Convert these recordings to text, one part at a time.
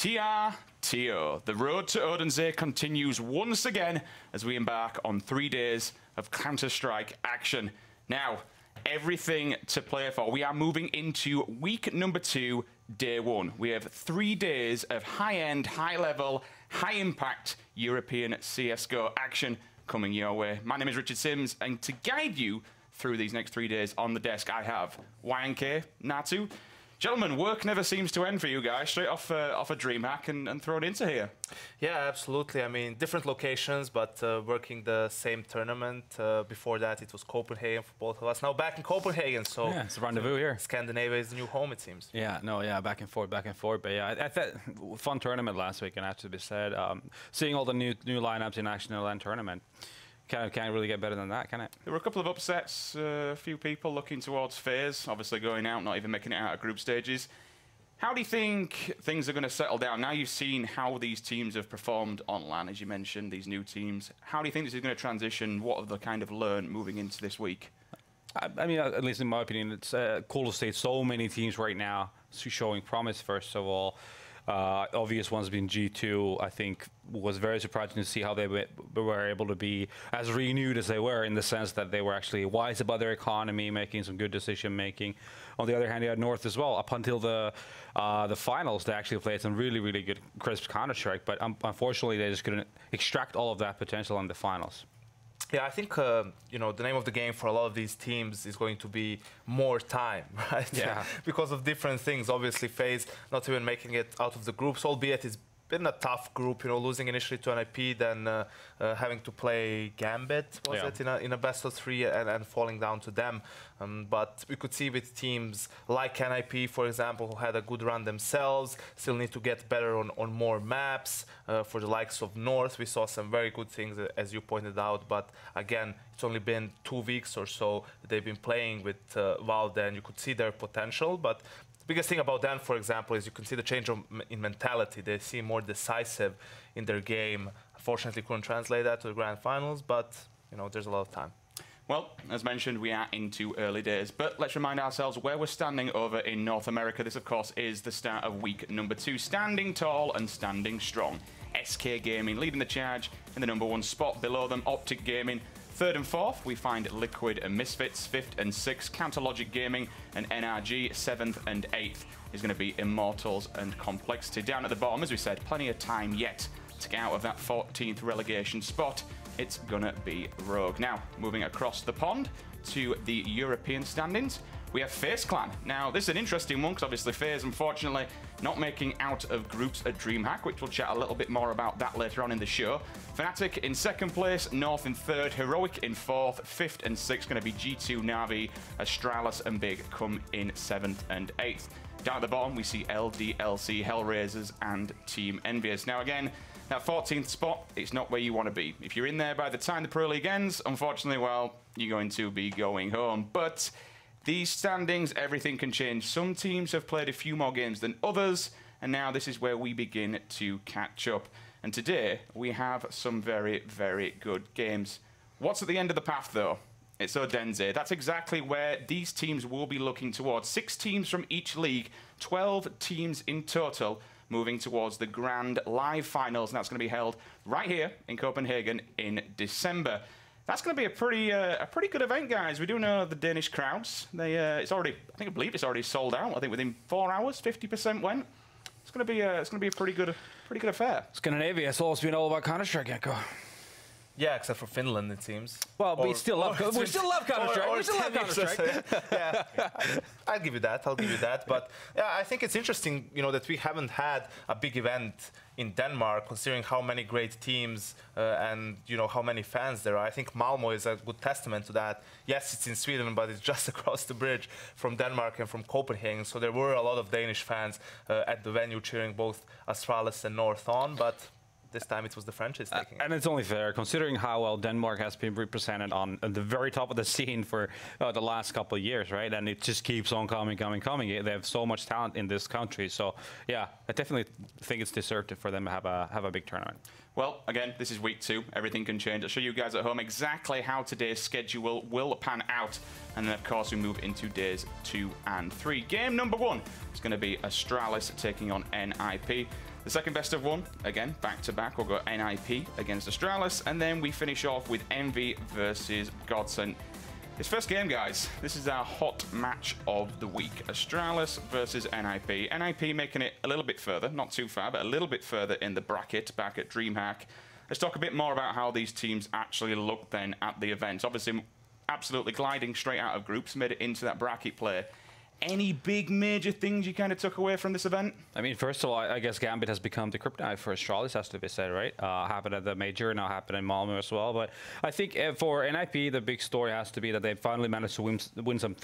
TR-TO. The road to Odense continues once again as we embark on 3 days of Counter-Strike action. Now, everything to play for. We are moving into week number 2, day 1. We have 3 days of high-end, high-level, high-impact European CSGO action coming your way. My name is Richard Sims, and to guide you through these next 3 days on the desk, I have YNK, Natu. Gentlemen, work never seems to end for you guys. Straight off a DreamHack and throw it into here. Yeah, absolutely. I mean, different locations, but working the same tournament. Before that, it was Copenhagen for both of us. Now back in Copenhagen, so yeah, it's a rendezvous here. Scandinavia is the new home, it seems. Yeah, no, yeah, back and forth. But yeah, I thought fun tournament last week, and have to be said, seeing all the new lineups in action in the LAN tournament. Can't really get better than that, can it? There were a couple of upsets, a few people looking towards FaZe, obviously going out, not even making it out of group stages. How do you think things are going to settle down? Now you've seen how these teams have performed on LAN, as you mentioned, these new teams. How do you think this is going to transition? What have they kind of learned moving into this week? I mean, at least in my opinion, it's cool to see so many teams right now showing promise, first of all. Obvious ones being G2, I think was very surprising to see how they were able to be as renewed as they were, in the sense that they were actually wise about their economy, making some good decision making. On the other hand, you had North as well. Up until the finals, they actually played some really good crisp Counter-Strike, but unfortunately they just couldn't extract all of that potential in the finals. Yeah, I think you know, the name of the game for a lot of these teams is going to be more time, right? Yeah. Because of different things. Obviously, FaZe not even making it out of the groups, albeit it's been a tough group. You know, losing initially to NiP, then having to play Gambit, was it, in a best of 3, and falling down to them. But we could see with teams like NiP, for example, who had a good run themselves, still need to get better on more maps. For the likes of North, we saw some very good things, as you pointed out. But again, it's only been 2 weeks or so that they've been playing with Valve, and you could see their potential. But the biggest thing about them, for example, is you can see the change in mentality. They seem more decisive in their game. Unfortunately, couldn't translate that to the grand finals, but you know, there's a lot of time. Well, as mentioned, we are into early days, but let's remind ourselves where we're standing over in North America. This, of course, is the start of week number 2. Standing tall and standing strong. SK Gaming leading the charge in the #1 spot. Below them, Optic Gaming. 3rd and 4th, we find Liquid and Misfits. 5th and 6th, Counterlogic Gaming and NRG. 7th and 8th is going to be Immortals and Complexity. Down at the bottom, as we said, plenty of time yet to get out of that 14th relegation spot. It's gonna be Rogue. Now, moving across the pond to the European standings, we have FaZe Clan. Now, this is an interesting one, because obviously FaZe, unfortunately, not making out of groups at DreamHack, which we'll chat a little bit more about that later on in the show. Fnatic in 2nd place, North in 3rd, Heroic in 4th, 5th and 6th going to be G2, Na'Vi, Astralis and Big come in 7th and 8th. Down at the bottom, we see LDLC, Hellraisers and Team Envious. Now again, that 14th spot, it's not where you want to be. If you're in there by the time the Pro League ends, unfortunately, well, you're going to be going home. But these standings, everything can change. Some teams have played a few more games than others, and now this is where we begin to catch up. And today, we have some very good games. What's at the end of the path, though? It's Odense. That's exactly where these teams will be looking towards. 6 teams from each league, 12 teams in total, moving towards the grand live finals, and that's going to be held right here in Copenhagen in December. That's going to be a pretty good event, guys. We do know the Danish crowds. They it's already, I believe it's already sold out. I think within 4 hours, 50% went. It's going to be a pretty good affair. Scandinavia has always been all about Counter-Strike, Echo. Yeah, except for Finland, it seems. Well, we still love Counter-Strike. We still love Counter-Strike. Yeah, I'll give you that. But yeah, I think it's interesting, you know, that we haven't had a big event in Denmark, considering how many great teams and you know how many fans there are. I think Malmö is a good testament to that. Yes, it's in Sweden, but it's just across the bridge from Denmark and from Copenhagen. So there were a lot of Danish fans at the venue cheering both Astralis and North on, but this time it was the Frenchies taking it. And it's only fair, considering how well Denmark has been represented on the very top of the scene for the last couple of years, right? And it just keeps on coming. They have so much talent in this country. So, yeah, I definitely think it's deserved for them to have a big tournament. Well, again, this is week 2. Everything can change. I'll show you guys at home exactly how today's schedule will pan out. And then, of course, we move into days 2 and 3. Game number 1 is going to be Astralis taking on NiP. The second best of one, again, back-to-back, we'll go NiP against Astralis, and then we finish off with Envy versus Godsent. This first game, guys, this is our hot match of the week. Astralis versus NiP. NiP making it a little bit further, not too far, but a little bit further in the bracket, back at DreamHack. Let's talk a bit more about how these teams actually look then at the event. Obviously, absolutely gliding straight out of groups, made it into that bracket play. Any big major things you kind of took away from this event? I mean, first of all, I guess Gambit has become the kryptonite for Astralis, has to be said, right? Happened at the major, now happened in Malmö as well. But I think for NiP, the big story has to be that they finally managed to win some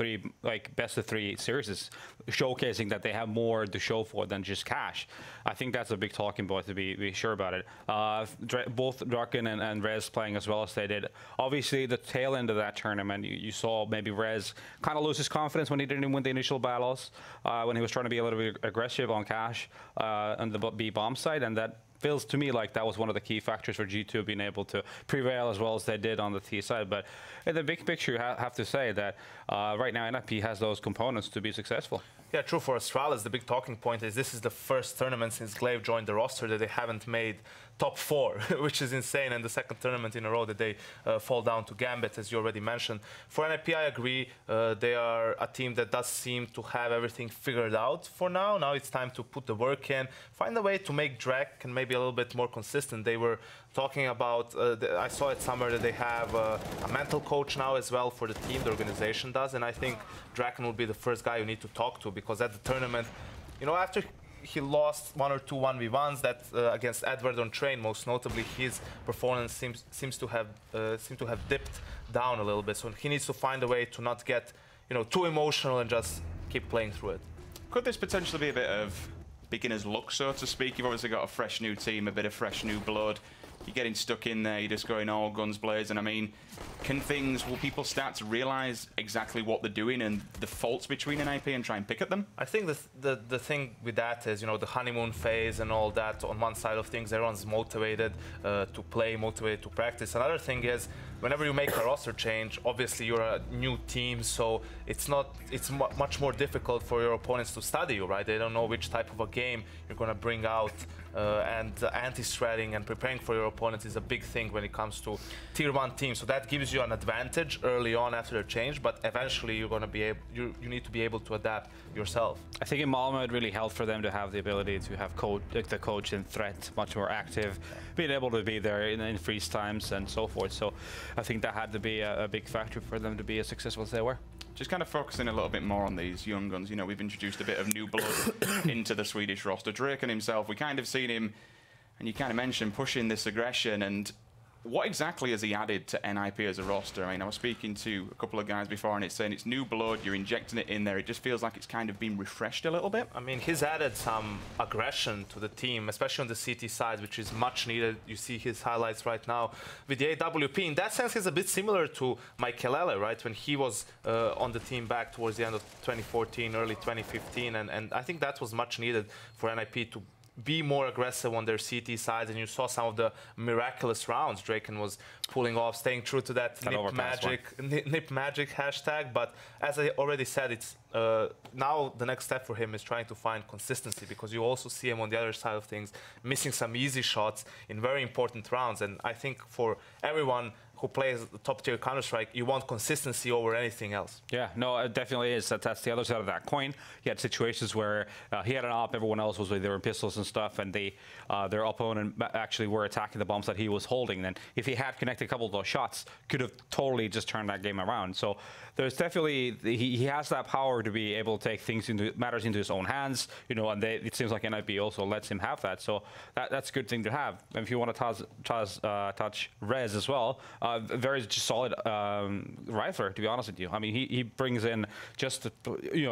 best of three series, showcasing that they have more to show for than just cash. I think that's a big talking point, to be sure about it. Both Draken and Rez playing as well as they did. Obviously, the tail end of that tournament, you saw maybe Rez kind of lose his confidence when he didn't win the initial battles, when he was trying to be a little bit aggressive on cash on the B bomb side, and that feels to me like that was one of the key factors for G2 being able to prevail as well as they did on the T side. But in the big picture, you have to say that right now NiP has those components to be successful. Yeah, true. For Astralis, the big talking point is this is the first tournament since Glaive joined the roster that they haven't made top 4, which is insane, and the second tournament in a row that they fall down to Gambit, as you already mentioned. For NiP, I agree. They are a team that does seem to have everything figured out for now. Now it's time to put the work in, find a way to make Drake and maybe a little bit more consistent. They were talking about, I saw it somewhere that they have a mental coach now as well for the team, the organization does, and I think Draken will be the first guy you need to talk to, because at the tournament, you know, after he lost 1 or 2 1v1s that against Edward on train, most notably, his performance seems to have dipped down a little bit. So he needs to find a way to not get, you know, too emotional and just keep playing through it. Could this potentially be a bit of beginner's luck, so to speak? You've obviously got a fresh new team, a bit of fresh new blood. You're getting stuck in there, you're just going all guns blazing. I mean, will people start to realize exactly what they're doing and the faults between NiP and try and pick at them? I think the thing with that is, you know, the honeymoon phase and all that. On one side of things, everyone's motivated to play, motivated to practice. Another thing is, whenever you make a roster change, obviously you're a new team, so it's much more difficult for your opponents to study you, right? They don't know which type of a game you're going to bring out, and anti-stratting and preparing for your opponents is a big thing when it comes to tier 1 teams. So that gives you an advantage early on after the change, but eventually you're going to be able, you need to be able to adapt yourself. I think in Malmö it really helped for them to have the ability to have the coach and threat much more active, being able to be there in freeze times and so forth. So I think that had to be a big factor for them to be as successful as they were. Just kind of focusing a little bit more on these young guns. You know, we've introduced a bit of new blood into the Swedish roster. Draken himself, we kind of seen him, and you kind of mentioned pushing this aggression. And what exactly has he added to NiP as a roster? I mean, I was speaking to a couple of guys before, and it's saying it's new blood, you're injecting it in there. It just feels like it's kind of been refreshed a little bit. I mean, he's added some aggression to the team, especially on the CT side, which is much needed. You see his highlights right now with the AWP. In that sense, he's a bit similar to Michael, right? When he was on the team back towards the end of 2014, early 2015. And I think that was much needed for NiP to be more aggressive on their CT sides, and you saw some of the miraculous rounds Draken was pulling off, staying true to that NiP magic hashtag. But as I already said, it's now the next step for him is trying to find consistency, because you also see him on the other side of things missing some easy shots in very important rounds. And I think for everyone who plays the top-tier Counter-Strike, you want consistency over anything else. Yeah, no, it definitely is. That's the other side of that coin. He had situations where he had an op, everyone else was with their pistols and stuff, and their opponent actually were attacking the bombs that he was holding. And if he had connected a couple of those shots, could have totally just turned that game around. So there's definitely, he has that power to be able to take things matters into his own hands, you know, and it seems like NiP also lets him have that. So that's a good thing to have. And if you want to touch Rez as well, very solid rifler, to be honest with you. I mean, he brings in just a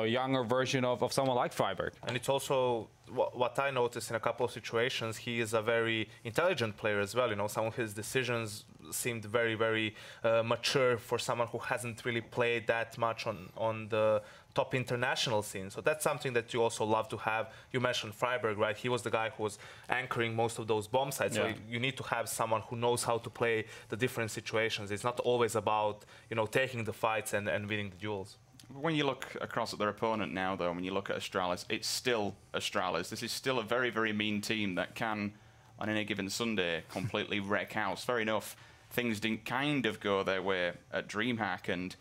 younger version of someone like Friberg. And it's also what I noticed in a couple of situations, he is a very intelligent player as well. You know, some of his decisions seemed very, very mature for someone who hasn't really played that much on the top international scene. So that's something that you also love to have. You mentioned Friberg, right? He was the guy who was anchoring most of those bomb sites. Yeah. So you need to have someone who knows how to play the different situations. It's not always about, you know, taking the fights and winning the duels. When you look across at their opponent now, though, when you look at Astralis, it's still Astralis. This is still a very, very mean team that can, on any given Sunday, completely wreck house. Fair enough, things didn't kind of go their way at DreamHack, and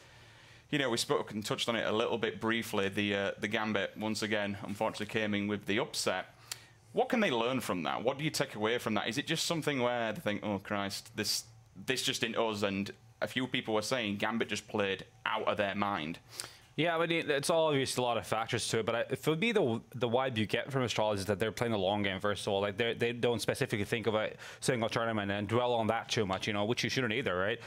you know, we spoke and touched on it a little bit briefly. The Gambit, once again, unfortunately came in with the upset. What can they learn from that? What do you take away from that? Is it just something where they think, oh Christ, this just ain't us, and a few people were saying Gambit just played out of their mind? Yeah, but it's obviously a lot of factors to it. But for me, the vibe you get from Astralis is that they're playing a long game. First of all, like they don't specifically think about single tournament and dwell on that too much, you know, which you shouldn't either, right?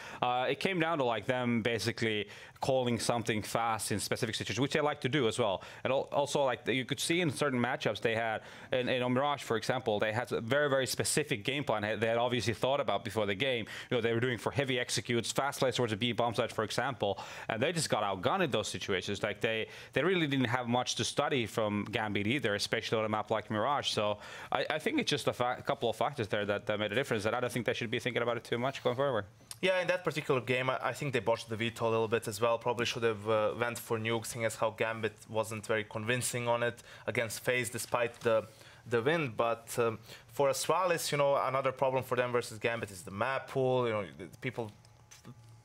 It came down to like them basically calling something fast in specific situations, which they like to do as well. And also, like you could see in certain matchups they had in Mirage, for example, they had a very, very specific game plan they had obviously thought about before the game. You know, they were doing for heavy executes, fast plays towards a B bomb site, for example, and they just got outgunned in those situations. Like they really didn't have much to study from Gambit either, especially on a map like Mirage. So I think it's just a couple of factors there that made a difference, that I don't think they should be thinking about it too much going forward. Yeah, in that particular game, I think they botched the veto a little bit as well. Probably should have went for nuke, seeing as how Gambit wasn't very convincing on it against FaZe despite the win. But for Astralis, you know, another problem for them versus Gambit is the map pool. You know,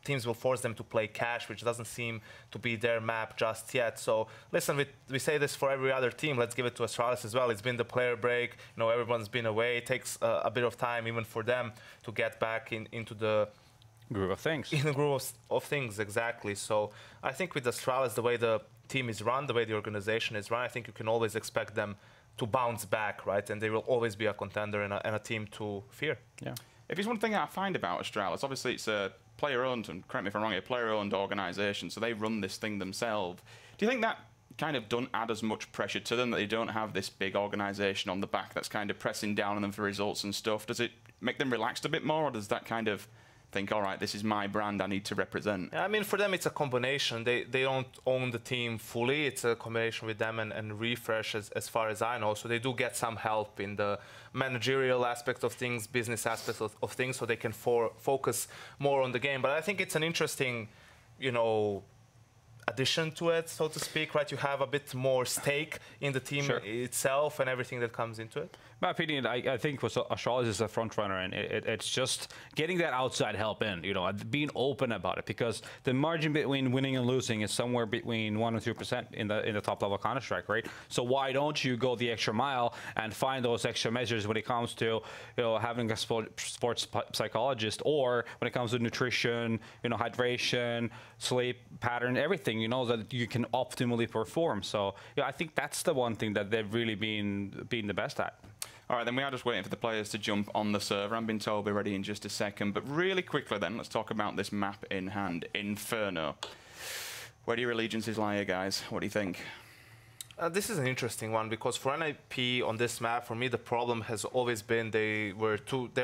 teams will force them to play cash, which doesn't seem to be their map just yet. So listen, we say this for every other team. Let's give it to Astralis as well. It's been the player break. You know, everyone's been away. It takes a bit of time even for them to get back into the groove of things. In the groove of things, exactly. So I think with Astralis, the way the team is run, the way the organization is run, I think you can always expect them to bounce back, right? And they will always be a contender and a team to fear. Yeah. If there's one thing I find about Astralis, obviously it's a player-owned, and correct me if I'm wrong, a player-owned organisation, so they run this thing themselves. Do you think that kind of don't add as much pressure to them, that they don't have this big organisation on the back that's kind of pressing down on them for results and stuff? Does it make them relaxed a bit more, or does that kind of think, all right, this is my brand I need to represent? Yeah, I mean, for them, it's a combination. They don't own the team fully. It's a combination with them and Refresh, as far as I know. So they do get some help in the managerial aspect of things, business aspects of things, so they can focus more on the game. But I think it's an interesting, you know, addition to it, so to speak, right? You have a bit more stake in the team itself and everything that comes into it. My opinion, I think Astralis is a front runner, and it's just getting that outside help in, you know, being open about it, because the margin between winning and losing is somewhere between 1% and 2% in the top level Counter-Strike, right? So why don't you go the extra mile and find those extra measures when it comes to, you know, having a sports psychologist, or when it comes to nutrition, you know, hydration, sleep pattern, everything, you know, that you can optimally perform. So yeah, I think that's the one thing that they've really been the best at. All right, then we are just waiting for the players to jump on the server. I'm being told we're ready in just a second. But really quickly then, let's talk about this map in hand, Inferno. Where do your allegiances lie here, guys? What do you think? This is an interesting one, because for NiP on this map, for me, the problem has always been they're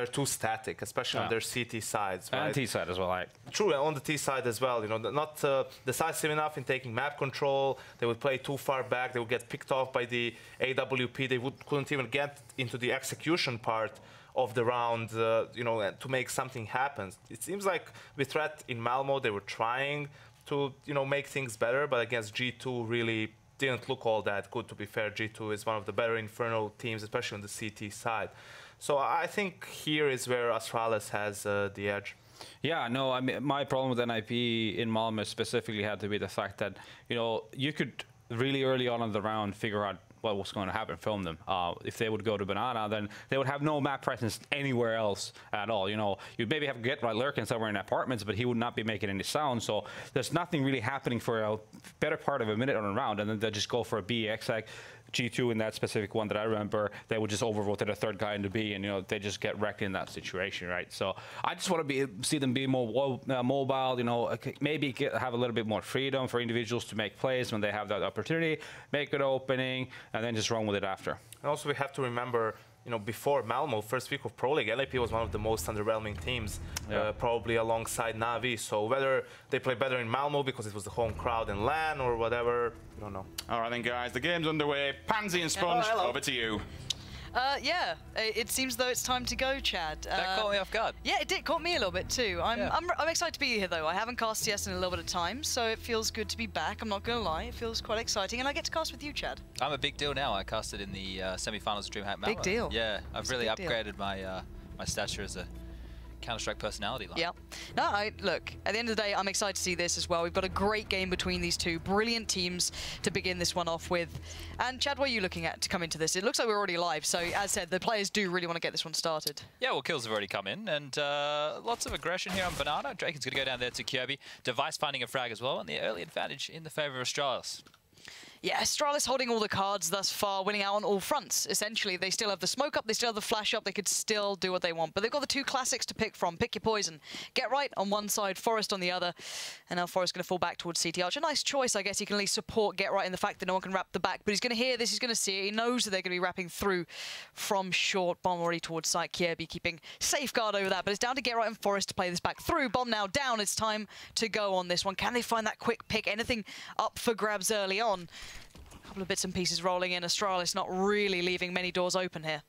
too static, especially on their CT sides, right? And T side as well, right? True, and on the T side as well. You know, not decisive enough in taking map control. They would play too far back. They would get picked off by the AWP. They couldn't even get into the execution part of the round, you know, to make something happen. It seems like with Threat in Malmo, they were trying to, you know, make things better, but against G2 really didn't look all that good, to be fair. G2 is one of the better Inferno teams, especially on the CT side. So I think here is where Astralis has the edge. Yeah, no, I mean, my problem with NiP in Malmö specifically had to be the fact that, you know, you could really early on in the round figure out what was going to happen, film them. If they would go to Banana, then they would have no map presence anywhere else at all. You know, you'd maybe have to get lurking somewhere in apartments, but he would not be making any sound. So there's nothing really happening for a better part of a minute on a round, and then they just go for a BX. Like G2 in that specific one that I remember, they would just overrotate a third guy into B, and you know, they just get wrecked in that situation, right? So I just want to see them be more mobile, you know, maybe have a little bit more freedom for individuals to make plays when they have that opportunity, make an opening, and then just run with it after. And also we have to remember, you know, before Malmo, first week of Pro League, NiP was one of the most underwhelming teams, probably alongside Na'Vi. So whether they play better in Malmo because it was the home crowd and LAN or whatever, I don't know. All right then, guys, the game's underway. Pansy and Sponge, over to you. Yeah, it seems though it's time to go, Chad. That caught me off guard. Yeah, it did. Caught me a little bit too. I'm excited to be here though. I haven't cast CS in a little bit of time, so it feels good to be back. I'm not gonna lie, it feels quite exciting, and I get to cast with you, Chad. I'm a big deal now. I casted in the semi-finals of DreamHack Malmo. Big deal. Yeah, I've really upgraded deal. my stature as a Counter-Strike personality line. Yeah. No, look, at the end of the day, I'm excited to see this as well. We've got a great game between these two. Brilliant teams to begin this one off with. And Chad, what are you looking at to come into this? It looks like we're already live, so as said, the players do really want to get this one started. Yeah, well, kills have already come in, and lots of aggression here on Banana. Draken's going to go down there to Kirby. Device finding a frag as well, and the early advantage in the favor of Astralis. Yeah, Astralis holding all the cards thus far, winning out on all fronts, essentially. They still have the smoke up, they still have the flash up, they could still do what they want. But they've got the two classics to pick from. Pick your poison. Get right on one side, Forest on the other. And now Forest going to fall back towards CT Arch. A nice choice, I guess. He can at least support Get Right in the fact that no one can wrap the back. But he's going to hear this, he's going to see it. He knows that they're going to be wrapping through from short. Bomb already towards site. Kirby keeping safeguard over that. But it's down to Get Right and Forest to play this back through. Bomb now down. It's time to go on this one. Can they find that quick pick? Anything up for grabs early on? Couple of bits and pieces rolling in. Astralis not really leaving many doors open here.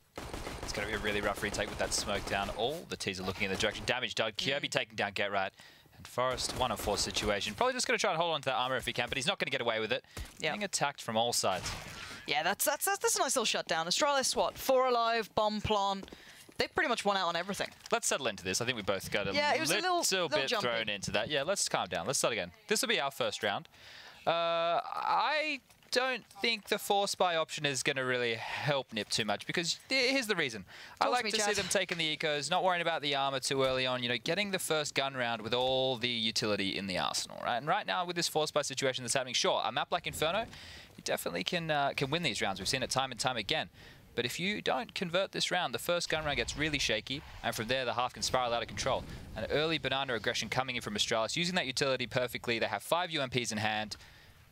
It's going to be a really rough retake with that smoke down. All the T's are looking in the direction. Damage done. Kirby taking down Get Right. And Forest, 1-on-4 situation. Probably just going to try and hold on to that armor if he can, but he's not going to get away with it. Getting attacked from all sides. Yeah, that's a nice little shutdown. Astralis, what? 4 alive, bomb plant. They pretty much won out on everything. Let's settle into this. I think we both got a little bit jumpy. thrown into that. Yeah, let's calm down. Let's start again. This will be our first round. I don't think the force buy option is going to really help NiP too much, because here's the reason. I like to see them taking the ecos, not worrying about the armor too early on, you know, getting the first gun round with all the utility in the arsenal, right? And right now with this force buy situation that's happening, sure, a map like Inferno, you definitely can win these rounds. We've seen it time and time again. But if you don't convert this round, the first gun round gets really shaky, and from there the half can spiral out of control. An early Banana aggression coming in from Astralis, using that utility perfectly. They have 5 UMPs in hand.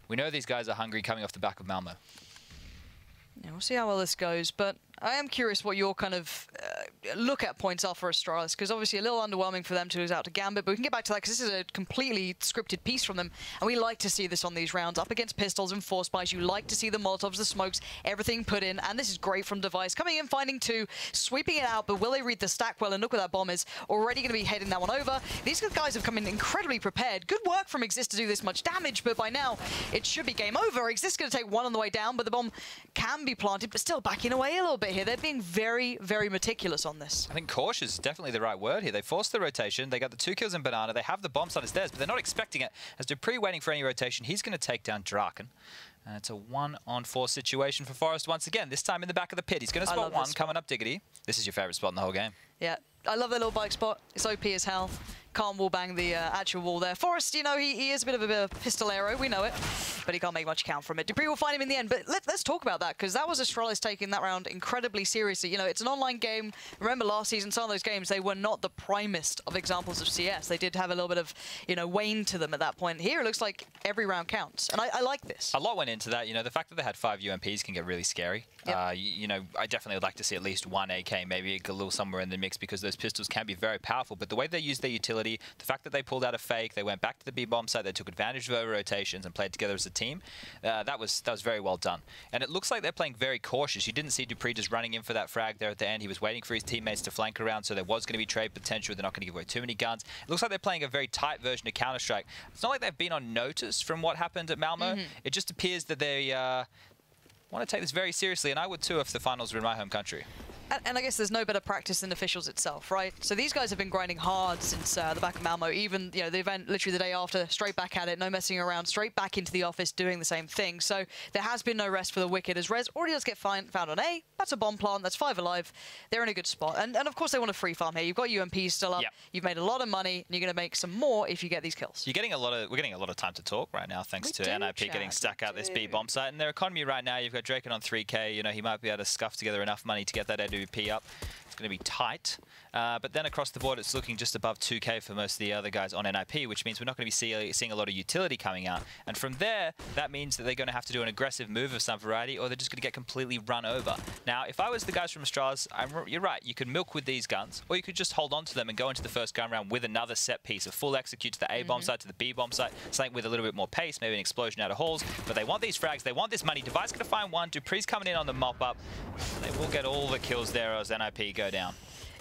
We know these guys are hungry coming off the back of Malmo. Yeah, we'll see how well this goes, but I am curious what your kind of look at points are for Astralis, because obviously a little underwhelming for them to lose out to Gambit, but we can get back to that because this is a completely scripted piece from them, and we like to see this on these rounds. Up against pistols and force buys, you like to see the Molotovs, the smokes, everything put in, and this is great from Device. Coming in, finding 2, sweeping it out, but will they read the stack well? And look where that bomb is, already going to be heading that one over. These guys have come in incredibly prepared. Good work from Exist to do this much damage, but by now it should be game over. Exist going to take 1 on the way down, but the bomb can be planted, but still backing away a little bit here. They're being very, very meticulous on this. I think cautious is definitely the right word here. They forced the rotation. They got the 2 kills in Banana. They have the bomb site as theirs, but they're not expecting it. As Dupree waiting for any rotation, he's going to take down Draken. And it's a 1-on-4 situation for Forest once again, this time in the back of the pit. He's going to spot 1 coming up Diggity. This is your favorite spot in the whole game. Yeah, I love that little bike spot. It's OP as hell. Can't wall bang the actual wall there. Forrest, you know, he is a bit of a pistolero, we know it, but he can't make much count from it. Dupree will find him in the end, but let's talk about that, because that was Astralis taking that round incredibly seriously. You know, it's an online game. Remember last season, some of those games, they were not the primest of examples of CS. They did have a little bit of, you know, wane to them at that point. Here, it looks like every round counts, and I like this. A lot went into that. You know, the fact that they had 5 UMPs can get really scary. Yep. You know, I definitely would like to see at least 1 AK, maybe a Galil somewhere in the mix, because those pistols can be very powerful. But the way they used their utility, the fact that they pulled out a fake, they went back to the B-bomb site, they took advantage of over rotations and played together as a team, that was very well done. And it looks like they're playing very cautious. You didn't see Dupree just running in for that frag there at the end. He was waiting for his teammates to flank around, so there was going to be trade potential. They're not going to give away too many guns. It looks like they're playing a very tight version of Counter-Strike. It's not like they've been on notice from what happened at Malmo. It just appears that they want to take this very seriously, and I would too if the finals were in my home country. And I guess there's no better practice than officials itself, right? So these guys have been grinding hard since the back of Malmo. Even, you know, the event literally the day after, straight back at it, no messing around, straight back into the office doing the same thing. So there has been no rest for the Wicked, as Rez already does get found on A. That's a bomb plant. That's 5 alive. They're in a good spot. And of course they want a free farm here. You've got UMPs still up. Yep. You've made a lot of money, and you're going to make some more if you get these kills. We're getting a lot of time to talk right now, thanks to NiP getting stuck out this B bomb site. And their economy right now, you've got Draken on 3K. You know, he might be able to scuff together enough money to get that AWP up. It's going to be tight. But then across the board, it's looking just above 2K for most of the other guys on NiP, which means we're not going to be seeing a lot of utility coming out. And from there, that means that they're going to have to do an aggressive move of some variety, or they're just going to get completely run over. Now, if I was the guys from Astralis, you're right, you could milk with these guns, or you could just hold on to them and go into the first gun round with another set piece, a full execute to the A-bomb site, to the B-bomb site, something with a little bit more pace, maybe an explosion out of halls. But they want these frags, they want this money. Device going to find one. Dupree's coming in on the mop-up. They will get all the kills there as NiP go down.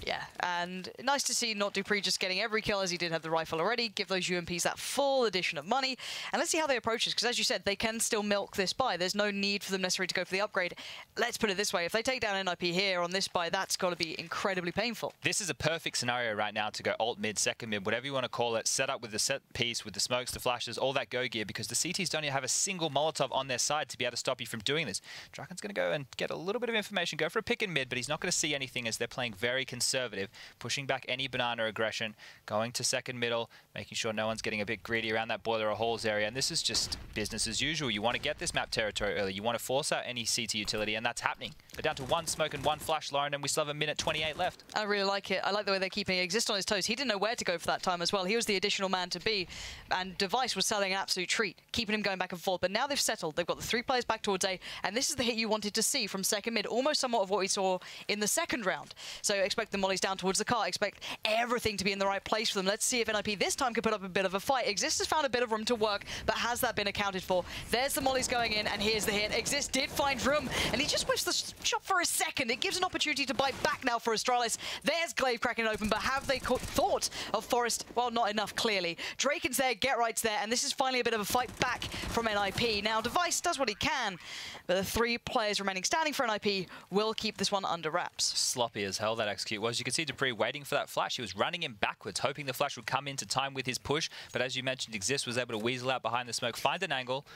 Yeah, and nice to see not Dupree just getting every kill as he did have the rifle already, give those UMPs that full addition of money, and let's see how they approach this, because as you said, they can still milk this buy. There's no need for them necessarily to go for the upgrade. Let's put it this way, if they take down NiP here on this buy, that's got to be incredibly painful. This is a perfect scenario right now to go alt mid, second mid, whatever you want to call it, set up with the set piece, with the smokes, the flashes, all that go gear, because the CTs don't even have a single Molotov on their side to be able to stop you from doing this. Draken's going to go and get a little bit of information, go for a pick in mid, but he's not going to see anything as they're playing very conservative, pushing back any banana aggression, going to second middle, making sure no one's getting a bit greedy around that boiler or halls area. And this is just business as usual. You want to get this map territory early. You want to force out any CT utility, and that's happening. They're down to one smoke and one flash, Lauren, and we still have 1:28 left. I really like it. I like the way they're keeping Exist on his toes. He didn't know where to go for that time as well. He was the additional man to be, and Device was selling an absolute treat, keeping him going back and forth. But now they've settled. They've got the 3 players back towards A, and this is the hit you wanted to see from second mid, almost somewhat of what we saw in the second round. So expect the mollies down towards the car, expect everything to be in the right place for them. Let's see if NiP this time can put up a bit of a fight. Exist has found a bit of room to work, but has that been accounted for? There's the mollies going in, and here's the hit. Exist did find room, and he just whiffs the shot for a second. It gives an opportunity to bite back now for Astralis. There's Glaive cracking it open, but have they thought of Forest? Well, not enough, clearly. Draken's there, Get Right's there, and this is finally a bit of a fight back from NiP. Now, Device does what he can, but the 3 players remaining standing for NiP will keep this one under wraps. Sloppy as hell that execute was. You can see Dupree waiting for that flash. He was running him backwards, hoping the flash would come into time with his push. But as you mentioned, Exist was able to weasel out behind the smoke, find an angle,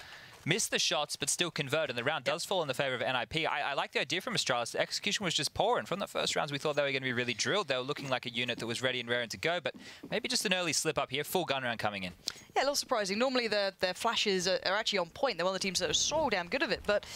miss the shots, but still convert, and the round does fall in the favor of NiP. I like the idea from Astralis. The execution was just poor, and from the first rounds, we thought they were going to be really drilled. They were looking like a unit that was ready and raring to go, but maybe just an early slip up here. Full gun round coming in. Yeah, a little surprising. Normally, their flashes are actually on point. They're one of the teams that are so damn good at it, but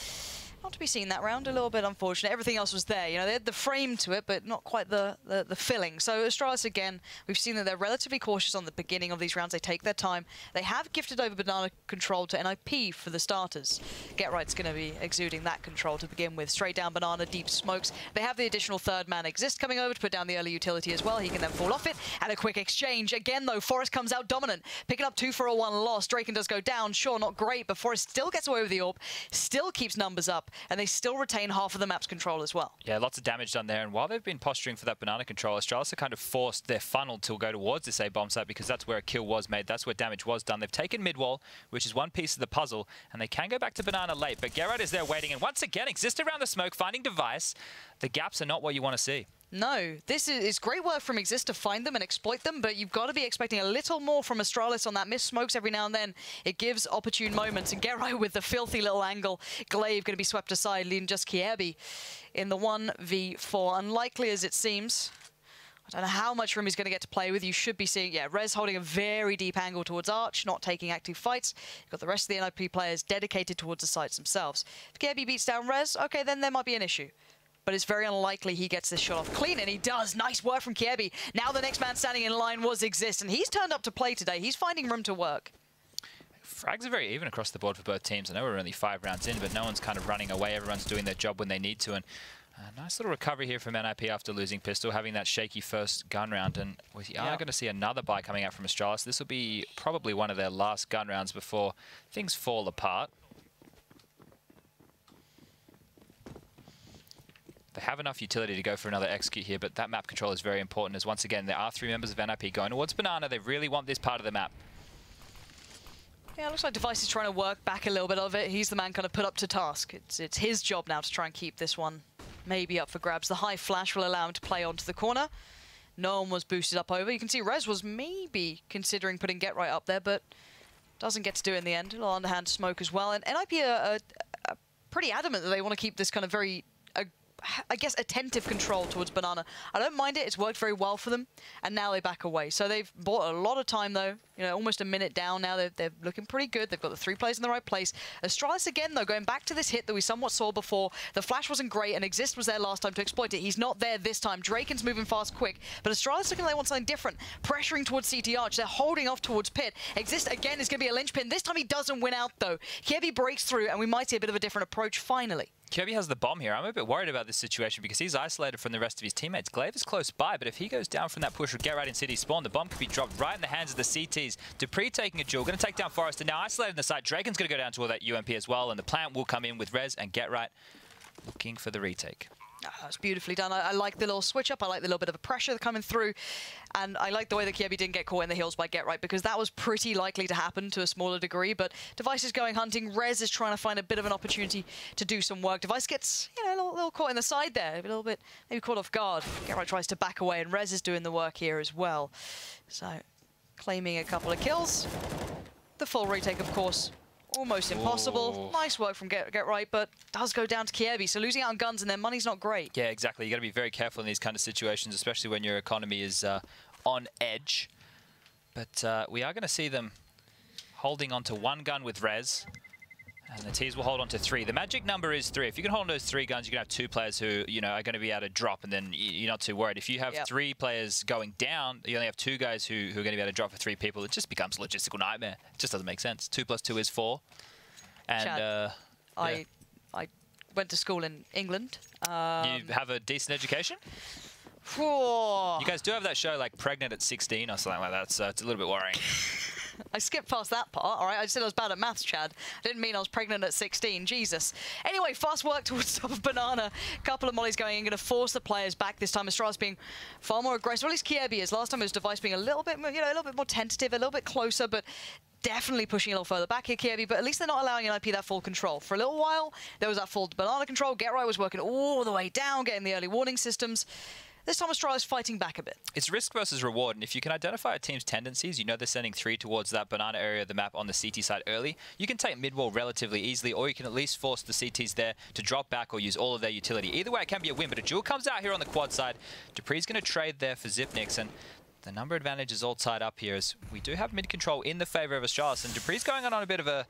not to be seen that round. A little bit unfortunate. Everything else was there. You know, they had the frame to it, but not quite the filling. So Astralis, again, we've seen that they're relatively cautious on the beginning of these rounds. They take their time. They have gifted over banana control to NiP for the starters. Get Right's going to be exuding that control to begin with. Straight down banana, deep smokes. They have the additional third man Exist coming over to put down the early utility as well. He can then fall off it. And a quick exchange. Again, though, Forest comes out dominant. Picking up 2 for a 1 loss. Draken does go down. Sure, not great, but Forest still gets away with the AWP. Still keeps numbers up. And they still retain half of the map's control as well. Yeah, lots of damage done there. And while they've been posturing for that banana control, Astralis have kind of forced their funnel to go towards this A-bomb site because that's where a kill was made. That's where damage was done. They've taken mid-wall, which is one piece of the puzzle, and they can go back to banana late. But Gerard is there waiting, and once again, Exist around the smoke, finding Device. The gaps are not what you want to see. No, this is great work from Exist to find them and exploit them, but you've got to be expecting a little more from Astralis on that. Miss smokes every now and then. It gives opportune moments, and Get Right with the filthy little angle. Glaive going to be swept aside, leaving just Kiebi in the 1v4. Unlikely as it seems. I don't know how much room he's going to get to play with. You should be seeing, yeah, Rez holding a very deep angle towards Arch, not taking active fights. You've got the rest of the NiP players dedicated towards the sites themselves. If Kiebi beats down Rez, okay, then there might be an issue. But it's very unlikely he gets this shot off clean, and he does. Nice work from Kiebi. Now the next man standing in line was Exist, and he's turned up to play today. He's finding room to work. Frags are very even across the board for both teams. I know we're only 5 rounds in, but no one's kind of running away. Everyone's doing their job when they need to. And a nice little recovery here from NiP after losing Pistol, having that shaky first gun round. And we are going to see another buy coming out from Astralis. This will be probably one of their last gun rounds before things fall apart. They have enough utility to go for another execute here, but that map control is very important, as once again, there are 3 members of NiP going towards banana. They really want this part of the map. Yeah, it looks like Device is trying to work back a little bit of it. He's the man kind of put up to task. It's his job now to try and keep this one maybe up for grabs. The high flash will allow him to play onto the corner. No one was boosted up over. You can see Rez was maybe considering putting Get Right up there, but doesn't get to do it in the end. A little underhand smoke as well. And NiP are pretty adamant that they want to keep this kind of very I guess, attentive control towards Banana. I don't mind it. It's worked very well for them, and now they back away. So they've bought a lot of time, though. You know, almost a minute down now. They're looking pretty good. They've got the 3 players in the right place. Astralis, again, though, going back to this hit that we somewhat saw before. The flash wasn't great, and Exist was there last time to exploit it. He's not there this time. Draken's moving fast, quick. But Astralis looking like they want something different. Pressuring towards CT Arch. They're holding off towards Pit. Exist, again, is going to be a linchpin. This time he doesn't win out, though. Kiebi breaks through, and we might see a bit of a different approach finally. Kirby has the bomb here. I'm a bit worried about this situation because he's isolated from the rest of his teammates. Glaive is close by, but if he goes down from that push or get right in City Spawn, the bomb could be dropped right in the hands of the CTs. Dupree taking a duel, going to take down Forrest, and now isolated in the site. Draken's going to go down to all that UMP as well, and the plant will come in with Rez and Get Right looking for the retake. Oh, that's beautifully done. I like the little switch up. I like the little bit of the pressure coming through. And I like the way that Kiebi didn't get caught in the heels by Get Right, because that was pretty likely to happen to a smaller degree. But Device is going hunting. Rez is trying to find a bit of an opportunity to do some work. Device gets, you know, a little caught in the side there, a little bit maybe caught off guard. Get Right tries to back away, and Rez is doing the work here as well. So claiming a couple of kills. The full retake, of course, almost impossible. Nice work from Get Right, but does go down to Kiebi. So losing out on guns and their money's not great. Yeah, exactly. You got to be very careful in these kind of situations, especially when your economy is on edge. But we are going to see them holding on to 1 gun with Rez, and the T's will hold on to 3. The magic number is 3. If you can hold on those 3 guns, you can have 2 players who, you know, are going to be able to drop, and then you're not too worried. If you have 3 players going down, you only have 2 guys who are going to be able to drop for 3 people. It just becomes a logistical nightmare. It just doesn't make sense. 2 plus 2 is 4. And Chad, I went to school in England. You have a decent education? Whoa. You guys do have that show like Pregnant at 16 or something like that, so it's a little bit worrying. I skipped past that part, all right? I said I was bad at maths, Chad. I didn't mean I was pregnant at 16. Jesus. Anyway, fast work towards top of Banana. Couple of mollies going in, going to force the players back this time. Astralis being far more aggressive. Or at least Kiebi is. Last time it was Device being a little bit, you know, a little bit more tentative, a little bit closer, but definitely pushing a little further back here, Kiebi. But at least they're not allowing NiP that full control. For a little while, there was that full Banana control. Get Right was working all the way down, getting the early warning systems. This time Astralis fighting back a bit. It's risk versus reward, and if you can identify a team's tendencies, you know they're sending 3 towards that Banana area of the map on the CT side early, you can take mid-wall relatively easily, or you can at least force the CTs there to drop back or use all of their utility. Either way, it can be a win, but a duel comes out here on the quad side. Dupree's going to trade there for Zipnix, and the number advantage is all tied up here, as we do have mid-control in the favor of Astralis, and Dupree's going on a bit of a,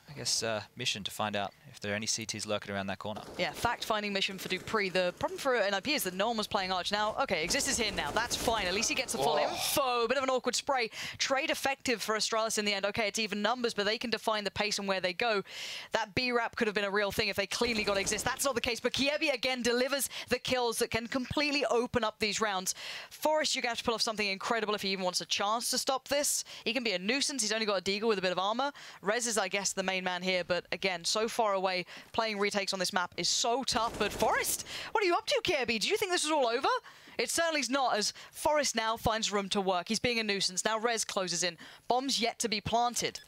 I guess, mission to find out if there are any CTs lurking around that corner. Yeah, fact-finding mission for Dupree. The problem for NiP is that no one was playing Arch. Now, okay, Exist is here now. That's fine. At least he gets the full info. A bit of an awkward spray. Trade effective for Astralis in the end. Okay, it's even numbers, but they can define the pace and where they go. That B-Rap could have been a real thing if they cleanly got Exist. That's not the case, but Kiebi again delivers the kills that can completely open up these rounds. Forrest, you're going to have to pull off something incredible if he even wants a chance to stop this. He can be a nuisance. He's only got a Deagle with a bit of armor. Rez is, I guess, the main man here, but again, so far away. Playing retakes on this map is so tough, but Forrest, what are you up to, Kiebi? Did you think this was all over? It certainly is not, as Forrest now finds room to work. He's being a nuisance. Now Rez closes in. Bomb's yet to be planted.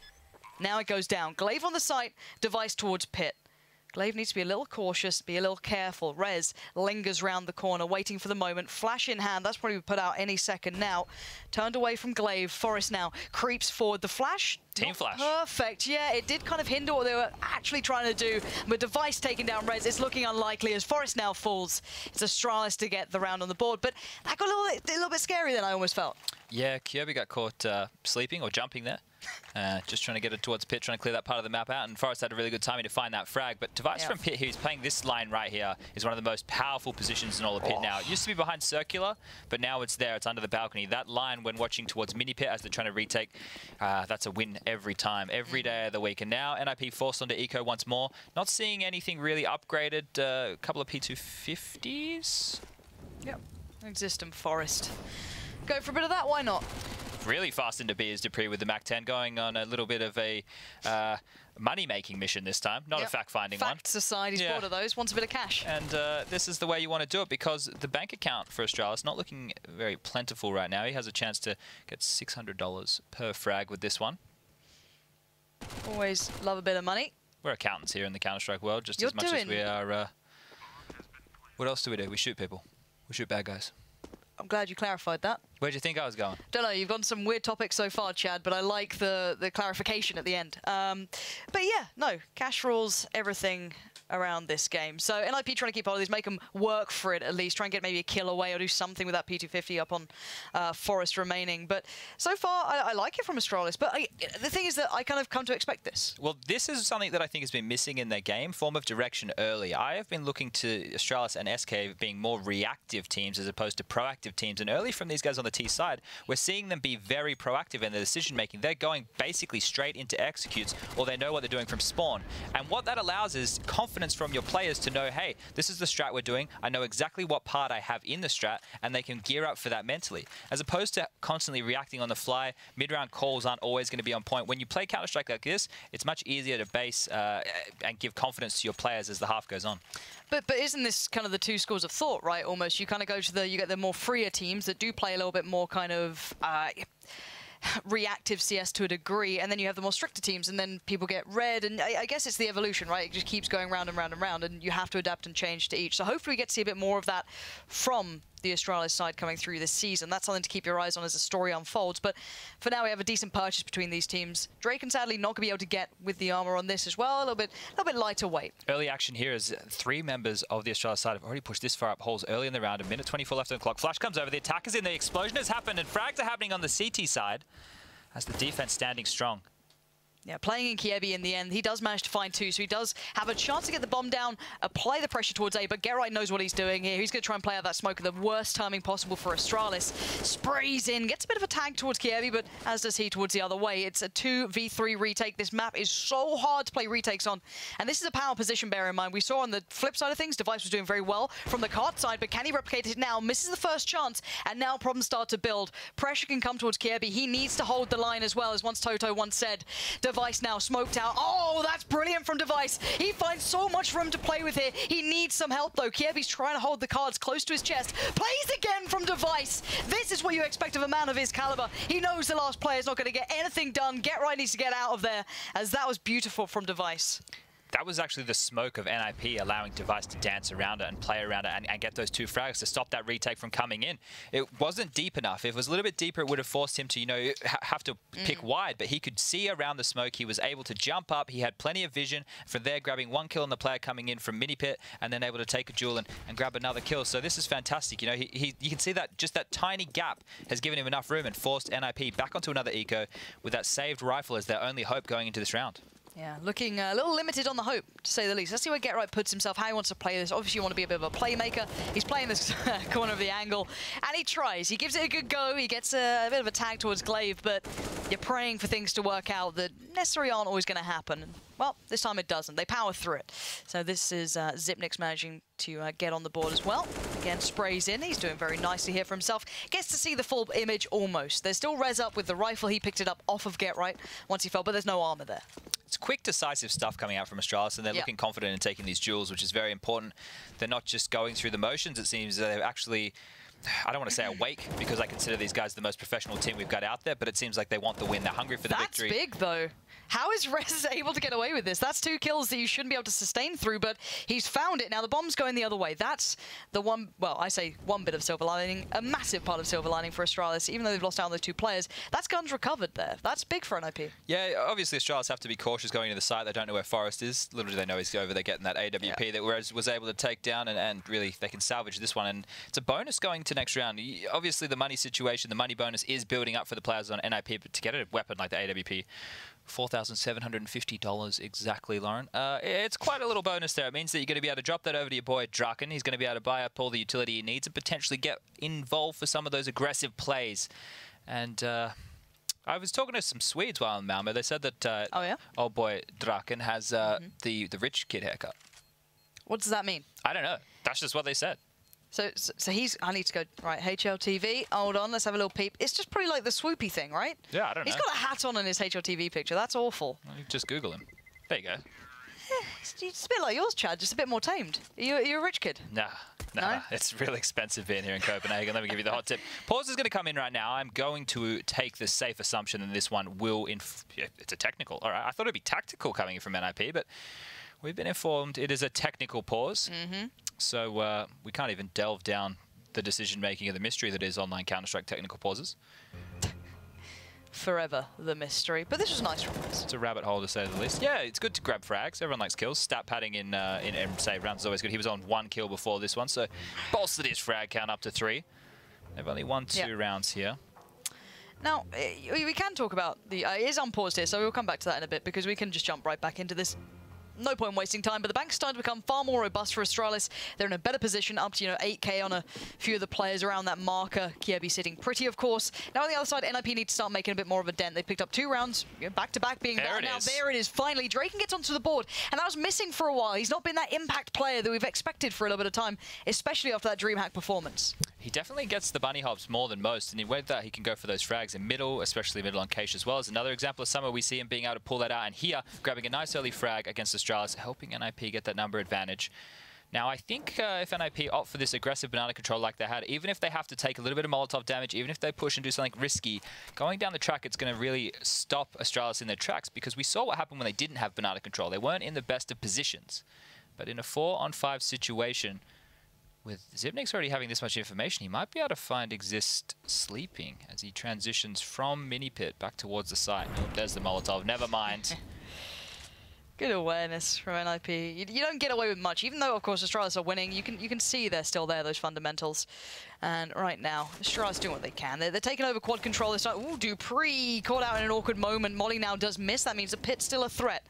Now it goes down. Glaive on the site, Device towards Pit. Glaive needs to be a little cautious, be a little careful. Rez lingers round the corner, waiting for the moment. Flash in hand, that's probably put out any second now. Turned away from Glaive. Forrest now creeps forward. The flash, Team flash. Perfect, yeah, it did kind of hinder what they were actually trying to do. But Device taking down Rez, it's looking unlikely as Forrest now falls. It's Astralis to get the round on the board, but that got a little bit scary than I almost felt. Yeah, Kiebi got caught sleeping or jumping there. Just trying to get it towards Pit, trying to clear that part of the map out, and Forrest had a really good timing to find that frag. But Device from Pit, who's playing this line right here, is one of the most powerful positions in all of Pit now. It used to be behind Circular, but now it's there, it's under the balcony. That line, when watching towards Mini Pit as they're trying to retake, that's a win every time, every day of the week. And now NiP forced onto Eco once more. Not seeing anything really upgraded. A couple of P250s. Yep, Exist and Forrest. Go for a bit of that, why not? Really fast into B is Dupree with the Mac-10, going on a little bit of a money-making mission this time, not a fact-finding one. Facts aside, he's bored of those, wants a bit of cash. And this is the way you want to do it, because the bank account for Astralis not looking very plentiful right now. He has a chance to get $600 per frag with this one. Always love a bit of money. We're accountants here in the Counter-Strike world, just as much as we are... what else do? We shoot people. We shoot bad guys. I'm glad you clarified that. Where'd you think I was going? Don't know, you've gone some weird topics so far, Chad, but I like the clarification at the end. But yeah, no, cash rules, everything. around this game. So NiP trying to keep hold of these, make them work for it at least, try and get maybe a kill away or do something with that P250 up on Forest remaining. But so far, I like it from Astralis. But the thing is that I kind of come to expect this. Well, this is something that I think has been missing in their game, form of direction early. I have been looking to Astralis and SK being more reactive teams as opposed to proactive teams. And early from these guys on the T side, we're seeing them be very proactive in their decision making. They're going basically straight into executes, or they know what they're doing from spawn. And what that allows is confidence from your players to know, hey, this is the strat we're doing. I know exactly what part I have in the strat, and they can gear up for that mentally. As opposed to constantly reacting on the fly, mid-round calls aren't always going to be on point. When you play Counter-Strike like this, it's much easier to base and give confidence to your players as the half goes on. But isn't this kind of the two schools of thought, right? Almost, you kind of go to you get the more freer teams that do play a little bit more kind of reactive CS to a degree, and then you have the more stricter teams, and then people get red, and I guess it's the evolution, right? It just keeps going round and round and round, and you have to adapt and change to each. So hopefully we get to see a bit more of that from the Astralis side coming through this season. That's something to keep your eyes on as the story unfolds. But for now, we have a decent purchase between these teams. Draken sadly not going to be able to get with the armor on this as well. A little bit lighter weight. Early action here is 3 members of the Astralis side have already pushed this far up holes early in the round. A minute 24 left on the clock. Flash comes over. The attack is in. The explosion has happened, and frags are happening on the CT side as the defense standing strong. Yeah, playing in Kiebi in the end, he does manage to find 2, so he does have a chance to get the bomb down, apply the pressure towards A, but GetRight knows what he's doing here. He's going to try and play out that smoke at the worst timing possible for Astralis. Sprays in, gets a bit of a tag towards Kiebi, but as does he towards the other way. It's a 2v3 retake. This map is so hard to play retakes on, and this is a power position, bear in mind. We saw on the flip side of things, Device was doing very well from the cart side, but can he replicate it now? Misses the first chance, and now problems start to build. Pressure can come towards Kiebi. He needs to hold the line as well, as once Toto once said. Device now smoked out. Oh, that's brilliant from Device. He finds so much room to play with here. He needs some help, though. Kiebi's trying to hold the cards close to his chest. Plays again from Device. This is what you expect of a man of his caliber. He knows the last player is not going to get anything done. GetRight needs to get out of there, as that was beautiful from Device. That was actually the smoke of NiP allowing Device to dance around it and play around it and get those 2 frags to stop that retake from coming in. It wasn't deep enough. If it was a little bit deeper, it would have forced him to, you know, have to pick wide, but he could see around the smoke. He was able to jump up. He had plenty of vision. From there, grabbing 1 kill on the player coming in from mini pit, and then able to take a duel and grab another kill. So this is fantastic. You know, you can see that just that tiny gap has given him enough room and forced NiP back onto another eco with that saved rifle as their only hope going into this round. Yeah, looking a little limited on the hope, to say the least. Let's see where GetRight puts himself, how he wants to play this. Obviously, you want to be a bit of a playmaker. He's playing this corner of the angle, and he tries. He gives it a good go. He gets a bit of a tag towards Glaive, but you're praying for things to work out that necessarily aren't always going to happen. Well, this time it doesn't. They power through it. So this is Zipnix managing to get on the board as well. Again, sprays in. He's doing very nicely here for himself. Gets to see the full image almost. There's still res up with the rifle. He picked it up off of GetRight once he fell, but there's no armor there. It's quick, decisive stuff coming out from Astralis, and they're looking confident in taking these duels, which is very important. They're not just going through the motions. It seems they're actually, I don't want to say awake, because I consider these guys the most professional team we've got out there, but it seems like they want the win. They're hungry for the victory. That's big, though. How is Rez able to get away with this? That's 2 kills that you shouldn't be able to sustain through, but he's found it. Now, the bomb's going the other way. That's the one, well, I say one bit of silver lining, a massive part of silver lining for Astralis, even though they've lost out on those 2 players. That's guns recovered there. That's big for NiP. Yeah, obviously Astralis have to be cautious going to the site. They don't know where Forest is. Little do they know he's over there getting that AWP that Rez was able to take down, and really they can salvage this one. And it's a bonus going to next round. Obviously, the money situation, the money bonus is building up for the players on NiP, but to get a weapon like the AWP, $4,750 exactly, Lauren. It's quite a little bonus there. It means that you're going to be able to drop that over to your boy Draken. He's going to be able to buy up all the utility he needs and potentially get involved for some of those aggressive plays. And I was talking to some Swedes while in Malmö. They said that old boy Draken has the rich kid haircut. What does that mean? I don't know. That's just what they said. So he's, I need to go, right, HLTV, hold on, let's have a little peep. It's just probably like the swoopy thing, right? Yeah, I don't know. He's got a hat on in his HLTV picture. That's awful. Well, you just Google him. There you go. Yeah, it's a bit like yours, Chad, just a bit more tamed. You're a rich kid. Nah, it's really expensive being here in Copenhagen. Let me give you the hot tip. Pause is going to come in right now. I'm going to take the safe assumption that this one will, it's a technical. All right, I thought it'd be tactical coming in from NiP, but we've been informed it is a technical pause. So we can't even delve down the decision-making of the mystery that is online Counter-Strike technical pauses. forever the mystery. But this was nice from us. It's a rabbit hole to say the least. Yeah, it's good to grab frags. Everyone likes kills. Stat padding in save rounds is always good. He was on 1 kill before this one, so bolstered his frag count up to 3. They've only won 2 rounds here. Now, we can talk about the... it is unpaused here, so we'll come back to that in a bit, because we can just jump right back into this. No point wasting time, but the bank's starting to become far more robust for Astralis. They're in a better position, up to 8k on a few of the players around that marker. Kiebi sitting pretty, of course. Now on the other side, NiP need to start making a bit more of a dent. They picked up 2 rounds, back-to-back being there. Now there it is, finally. Draken gets onto the board, and that was missing for a while. He's not been that impact player that we've expected for a little bit of time, especially after that DreamHack performance. He definitely gets the bunny hops more than most, and in way that he can go for those frags in middle, especially middle on Keish as well. As another example of summer, we see him being able to pull that out, and here, grabbing a nice early frag against Astralis, helping NiP get that number advantage. Now, I think if NiP opt for this aggressive banana control like they had, even if they have to take a little bit of Molotov damage, even if they push and do something risky, going down the track, it's going to really stop Astralis in their tracks, because we saw what happened when they didn't have banana control. They weren't in the best of positions. But in a 4-on-5 situation, with Xyp9x already having this much information, he might be able to find Exist sleeping as he transitions from mini pit back towards the site. Oh, there's the Molotov. Never mind. Good awareness from NiP. You don't get away with much, even though, of course, Astralis are winning. You can see they're still there, those fundamentals. And right now, Astralis doing what they can. They're taking over quad control this time. Ooh, Dupree caught out in an awkward moment. Molly now does miss. That means the pit's still a threat.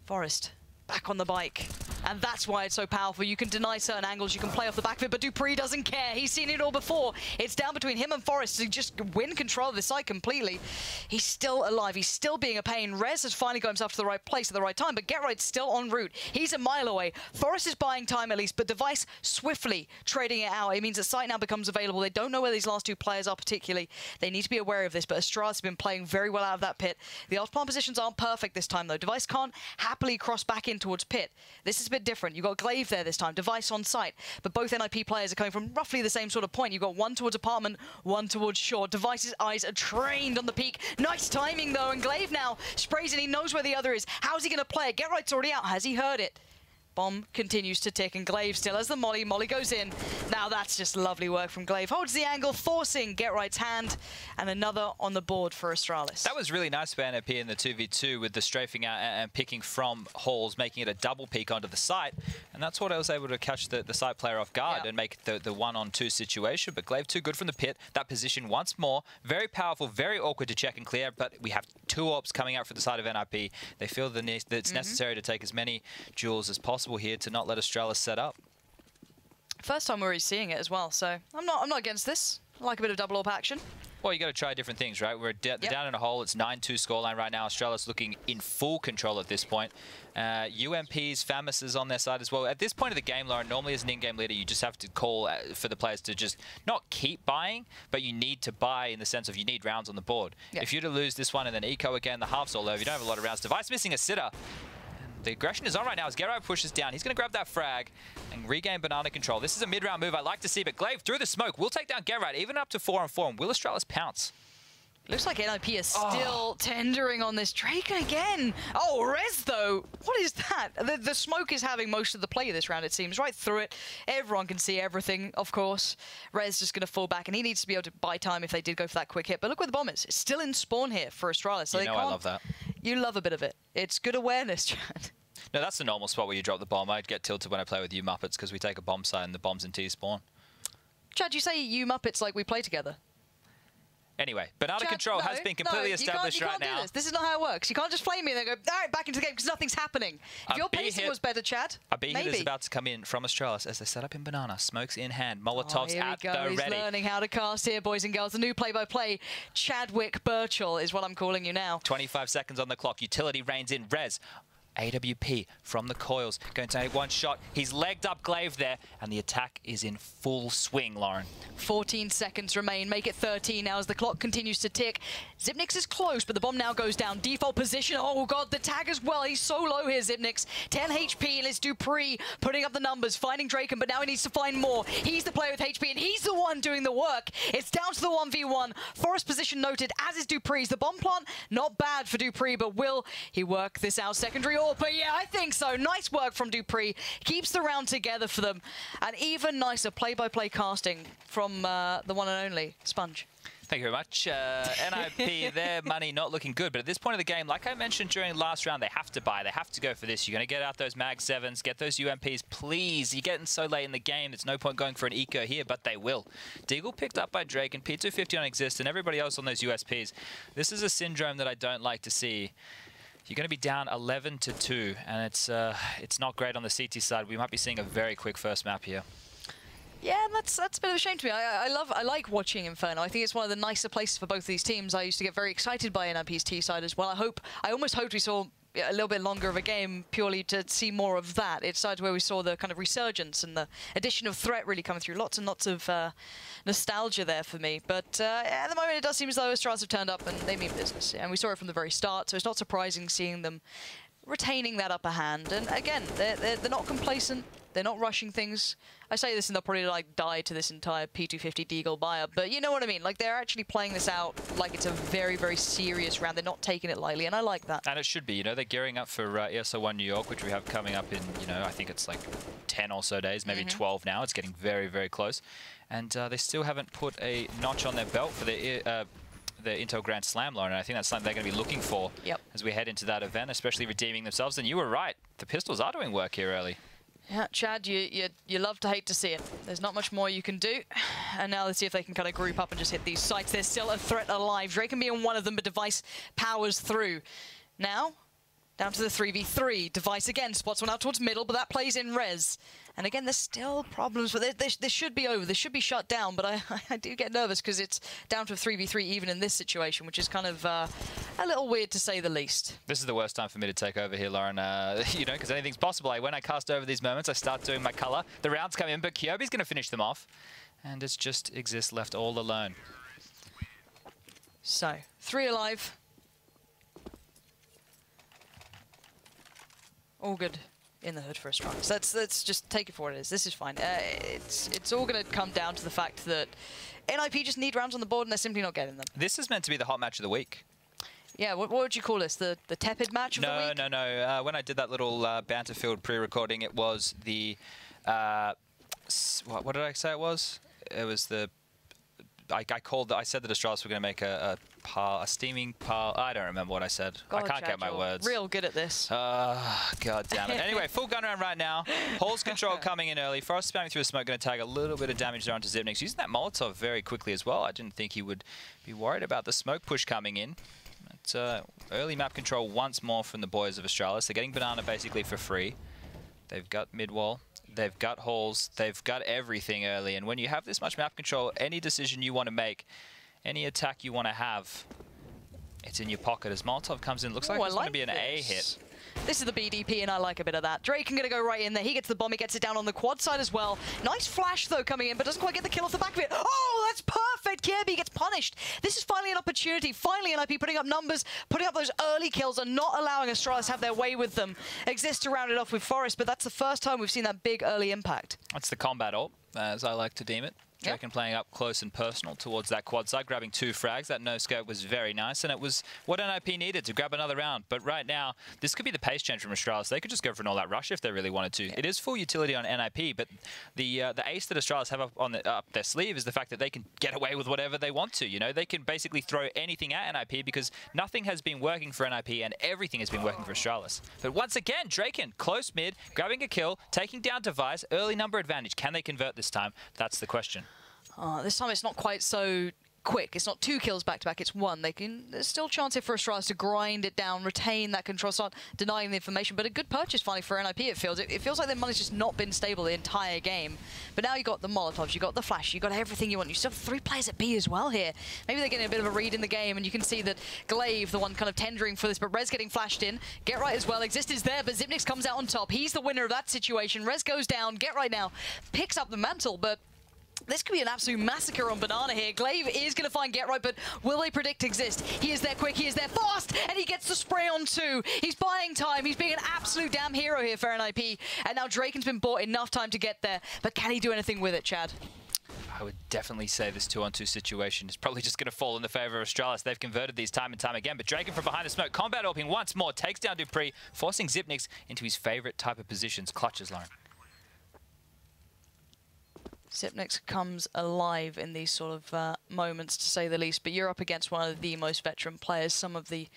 Forest back on the bike. And that's why it's so powerful. You can deny certain angles, you can play off the back of it, but Dupree doesn't care. He's seen it all before. It's down between him and Forest to just win control of the site completely. He's still alive. He's still being a pain. Rez has finally got himself to the right place at the right time, but GetRight's still en route. He's a mile away. Forest is buying time at least, but Device swiftly trading it out. It means that site now becomes available. They don't know where these last 2 players are particularly. They need to be aware of this, but Astralis has been playing very well out of that pit. The off-palm positions aren't perfect this time, though. Device can't happily cross back in towards pit. This is a bit different. You've got Glaive there this time, Device on site, but both NiP players are coming from roughly the same sort of point. You've got one towards apartment, one towards shore. Device's eyes are trained on the peak. Nice timing, though, and Glaive now sprays and he knows where the other is. How's he going to play it? GetRight's already out. Has he heard it? Bomb continues to tick, and Glaive still has the molly. Molly goes in. Now that's just lovely work from Glaive. Holds the angle, forcing GetRight's hand, and another on the board for Astralis. That was really nice by NiP in the 2v2 with the strafing out and picking from halls, making it a double peek onto the site. And that's what I was able to catch the site player off guard and make the 1-on-2 situation. But Glaive too good from the pit. That position once more. Very powerful, very awkward to check and clear, but we have 2 ops coming out for the side of NiP. They feel that it's necessary to take as many duels as possible here to not let Astralis set up. First time we're already seeing it as well, so I'm not against this. I like a bit of double AWP action. Well, you got to try different things, right? We're down in a hole. It's 9-2 scoreline right now. Astralis looking in full control at this point. UMPs, Famus is on their side as well. At this point of the game, Lauren, normally as an in-game leader, you just have to call for the players to just not keep buying, but you need to buy in the sense of you need rounds on the board. If you're to lose this one and then eco again, the half's all over. You don't have a lot of rounds. Device missing a sitter. The aggression is on right now as GetRight pushes down. He's going to grab that frag and regain banana control. This is a mid-round move I'd like to see, but Glaive through the smoke will take down GetRight, even up to 4-on-4. And will Astralis pounce? Looks like NiP is still tendering on this. Draken again. Oh, Rez, though. What is that? The smoke is having most of the play this round, it seems. Right through it. Everyone can see everything, of course. Rez just going to fall back, and he needs to be able to buy time if they did go for that quick hit. But look where the bomb is. It's still in spawn here for Astralis. So you know I love that. You love a bit of it. It's good awareness, Chad. No, that's the normal spot where you drop the bomb. I'd get tilted when I play with you Muppets because we take a bomb site and the bomb's in T-spawn. Chad, you say you Muppets like we play together. Anyway, banana control has been completely established right now. You can't do this. This is not how it works. You can't just flame me and then go, all right, back into the game because nothing's happening. If your pacing was better, Chad, a B hit is about to come in from Astralis as they set up in banana. Smokes in hand. Molotovs at the ready. He's learning how to cast here, boys and girls. The new play-by-play, Chadwick Birchall is what I'm calling you now. 25 seconds on the clock. Utility reigns in. Rez. AWP from the coils, going to take one shot. He's legged up Glaive there, and the attack is in full swing, Lauren. 14 seconds remain, make it 13 now as the clock continues to tick. Xyp9x is close, but the bomb now goes down. Default position, oh god, the tag as well. He's so low here, Xyp9x. 10 HP, and it's Dupree putting up the numbers, finding Draken, but now he needs to find more. He's the player with HP, and he's the one doing the work. It's down to the 1v1. Forest position noted, as is Dupree's. The bomb plant, not bad for Dupree, but will he work this out? Secondary sure, but yeah, I think so. Nice work from Dupree. Keeps the round together for them. And even nicer play-by-play casting from the one and only Sponge. Thank you very much. NiP, their money not looking good, but at this point of the game, like I mentioned during last round, they have to buy. They have to go for this. You're going to get out those Mag 7s, get those UMPs, please. You're getting so late in the game, there's no point going for an eco here, but they will. Deagle picked up by Drake and P250 on Exist and everybody else on those USPs. This is a syndrome that I don't like to see. You're going to be down 11-2, and it's not great on the CT side. We might be seeing a very quick first map here. Yeah, that's a bit of a shame to me. I like watching Inferno. I think it's one of the nicer places for both these teams. I used to get very excited by NiP's T side as well. I almost hoped we saw a little bit longer of a game purely to see more of that. It's sides where we saw the kind of resurgence and the addition of threat really coming through. Lots and lots of nostalgia there for me. But at the moment, it does seem as though Astralis have turned up and they mean business. And we saw it from the very start, so it's not surprising seeing them retaining that upper hand. And again, they're not complacent. They're not rushing things. I say this and they'll probably like die to this entire P250 Deagle buyer, but you know what I mean. Like they're actually playing this out like it's a very, very serious round. They're not taking it lightly, and I like that. And it should be. You know, they're gearing up for ESL 1 New York, which we have coming up in, you know, I think it's like 10 or so days, maybe 12 now. It's getting very, very close. And they still haven't put a notch on their belt for the Intel Grand Slam, Lauren, and I think that's something they're going to be looking for as we head into that event, especially redeeming themselves. And you were right. The pistols are doing work here early. Yeah, Chad, you love to hate to see it. There's not much more you can do. And now let's see if they can kind of group up and just hit these sites. There's still a threat alive. Drake can be on one of them, but Device powers through. Now, down to the 3v3. Device again spots one out towards middle, but that plays in res. And again, there's still problems, but this should be over. This should be shut down, but I do get nervous because it's down to a 3v3 even in this situation, which is kind of a little weird to say the least. This is the worst time for me to take over here, Lauren, you know, because anything's possible. When I cast over these moments, I start doing my color. The rounds come in, but Kyobi's going to finish them off. And it's just Exist left all alone. So, 3 alive. All good in the hood for Astralis. Let's just take it for what it is. This is fine. It's all going to come down to the fact that NiP just need rounds on the board and they're simply not getting them. This is meant to be the hot match of the week. Yeah, what would you call this? The tepid match of the week? No. When I did that little Banterfield pre-recording, it was the... what did I say it was? It was the... I said that Astralis were going to make a steaming pile. I don't remember what I said. God, I can't get my words. Real good at this. God damn it. Anyway, full gun round right now. Halls control coming in early. Frost spamming through the smoke, going to tag a little bit of damage there onto Zipnix. Using that Molotov very quickly as well. I didn't think he would be worried about the smoke push coming in. But, early map control once more from the boys of Astralis. They're getting Banana basically for free. They've got mid-wall. They've got halls, they've got everything early, and when you have this much map control, any decision you want to make, any attack you want to have, it's in your pocket. As Molotov comes in, looks like it's going to be an A hit. This is the BDP, and I like a bit of that. Drake can going to go right in there. He gets the bomb. He gets it down on the quad side as well. Nice flash, though, coming in, but doesn't quite get the kill off the back of it. Oh, that's perfect. Kirby gets punished. This is finally an opportunity. Finally, NiP putting up numbers, putting up those early kills, and not allowing Astralis to have their way with them. Exist to round it off with Forest, but that's the first time we've seen that big early impact. That's the combat ult, as I like to deem it. Draken playing up close and personal towards that quad side, grabbing 2 frags. That no-scope was very nice, and it was what NiP needed to grab another round. But right now, this could be the pace change from Astralis. They could just go for an all-out rush if they really wanted to. It is full utility on NiP, but the ace that Astralis have up their sleeve is the fact that they can get away with whatever they want to. You know, they can basically throw anything at NiP because nothing has been working for NiP and everything has been working for Astralis. But once again, Draken, close mid, grabbing a kill, taking down Device, early number advantage. Can they convert this time? That's the question. This time it's not quite so quick. It's not 2 kills back-to-back, it's 1. There's still a chance here for Astralis to grind it down, retain that control, start denying the information, but a good purchase finally for NiP, it feels. It feels like their money's just not been stable the entire game. But now you got the Molotovs, you got the Flash, you got everything you want. You still have 3 players at B as well here. Maybe they're getting a bit of a read in the game, and you can see that Glaive, the one kind of tendering for this, but Rez getting flashed in. Get Right as well, Exist is there, but Zipnix comes out on top. He's the winner of that situation. Rez goes down, Get Right now picks up the mantle, but this could be an absolute massacre on Banana here. Glaive is going to find Get Right, but will they predict Exist? He is there quick, he is there fast, and he gets the spray on 2. He's buying time. He's being an absolute damn hero here for NiP. And now Draken's been bought enough time to get there, but can he do anything with it, Chad? I would definitely say this 2-on-2 situation is probably just going to fall in the favor of Astralis. They've converted these time and time again, but Draken from behind the smoke, combat orping once more, takes down Dupree, forcing Xyp9x into his favorite type of positions, clutches Lauren. Xyp9x comes alive in these sort of moments, to say the least, but you're up against one of the most veteran players. Some of the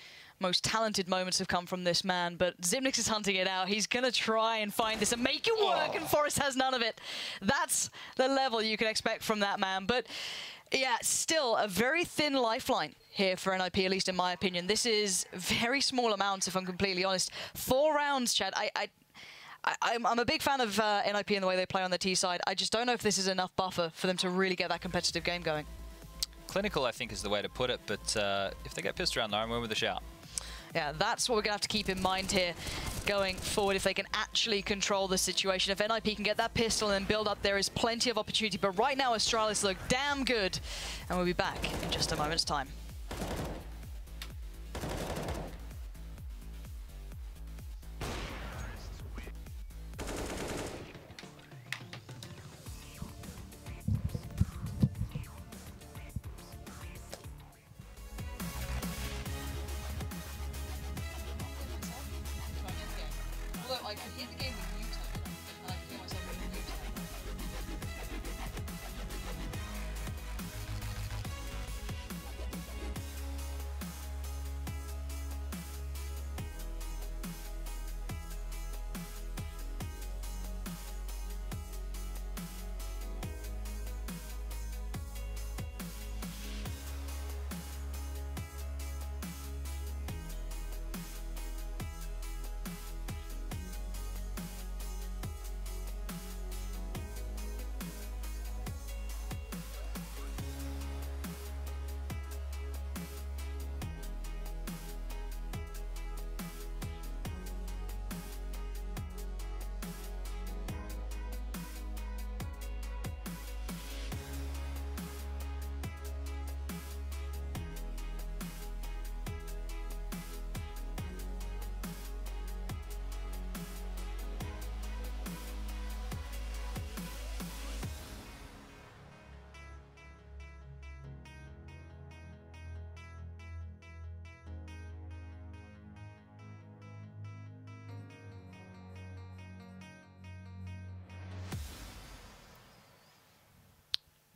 most talented moments have come from this man, but Xyp9x is hunting it out. He's going to try and find this and make it work, and Forrest has none of it. That's the level you can expect from that man. But yeah, still a very thin lifeline here for NiP, at least in my opinion. This is very small amounts, if I'm completely honest. 4 rounds, Chad. I'm a big fan of NiP and the way they play on the T side. I just don't know if this is enough buffer for them to really get that competitive game going. Clinical, I think, is the way to put it, but if they get pissed around, Lauren, we're with a shout. Yeah, that's what we're going to have to keep in mind here going forward, if they can actually control the situation. If NiP can get that pistol and then build up, there is plenty of opportunity. But right now, Astralis look damn good. And we'll be back in just a moment's time. I could hit the game with Utah, and I could get myself in Utah.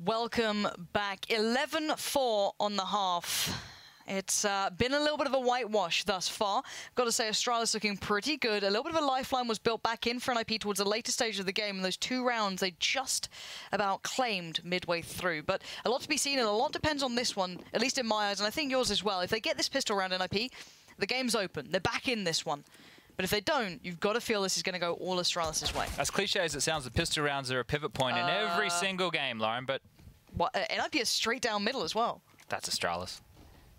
Welcome back. 11-4 on the half. It's been a little bit of a whitewash thus far. Got to say, Astralis looking pretty good. A little bit of a lifeline was built back in for NiP towards the later stage of the game. And those 2 rounds, they just about claimed midway through. But a lot to be seen, and a lot depends on this one, at least in my eyes, and I think yours as well. If they get this pistol round NiP, the game's open. They're back in this one. But if they don't, you've got to feel this is going to go all Astralis' way. As cliche as it sounds, the pistol rounds are a pivot point in every single game, Lauren, but... What, NiP is straight down middle as well. That's Astralis.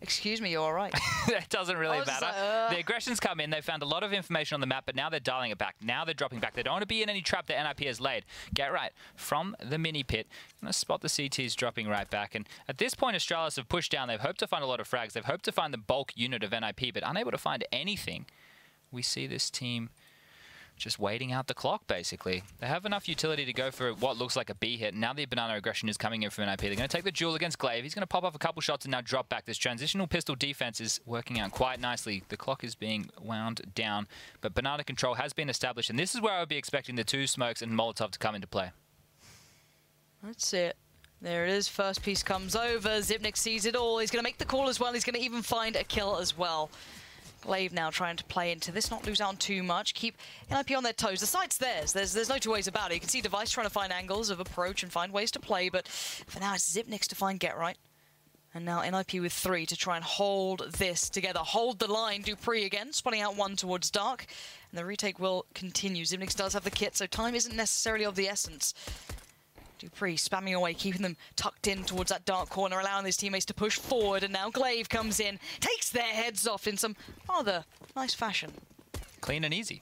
Excuse me, you're all right. It doesn't really matter. The aggressions come in. They found a lot of information on the map, but now they're dialing it back. Now they're dropping back. They don't want to be in any trap that NiP has laid. Get right. From the mini pit, I'm going to spot the CTs dropping right back. And at this point, Astralis have pushed down. They've hoped to find a lot of frags. They've hoped to find the bulk unit of NiP, but unable to find anything. We see this team just waiting out the clock, basically. They have enough utility to go for what looks like a B hit. Now the banana aggression is coming in from NiP. They're going to take the duel against Glaive. He's going to pop off a couple shots and now drop back. This transitional pistol defense is working out quite nicely. The clock is being wound down, but banana control has been established, and this is where I would be expecting the 2 smokes and Molotov to come into play. That's it. There it is. First piece comes over. Xyp9x sees it all. He's going to make the call as well. He's going to even find a kill as well. Glaive now trying to play into this, not lose out on too much, keep NiP on their toes. The site's theirs. There's no 2 ways about it. You can see Device trying to find angles of approach and find ways to play, but for now it's Xyp9x to find Get Right. And now NiP with 3 to try and hold this together. Hold the line. Dupree again, spotting out 1 towards Dark. And the retake will continue. Xyp9x does have the kit, so time isn't necessarily of the essence. Dupree spamming away, keeping them tucked in towards that dark corner, allowing his teammates to push forward, and now Glaive comes in, takes their heads off in some rather nice fashion. Clean and easy.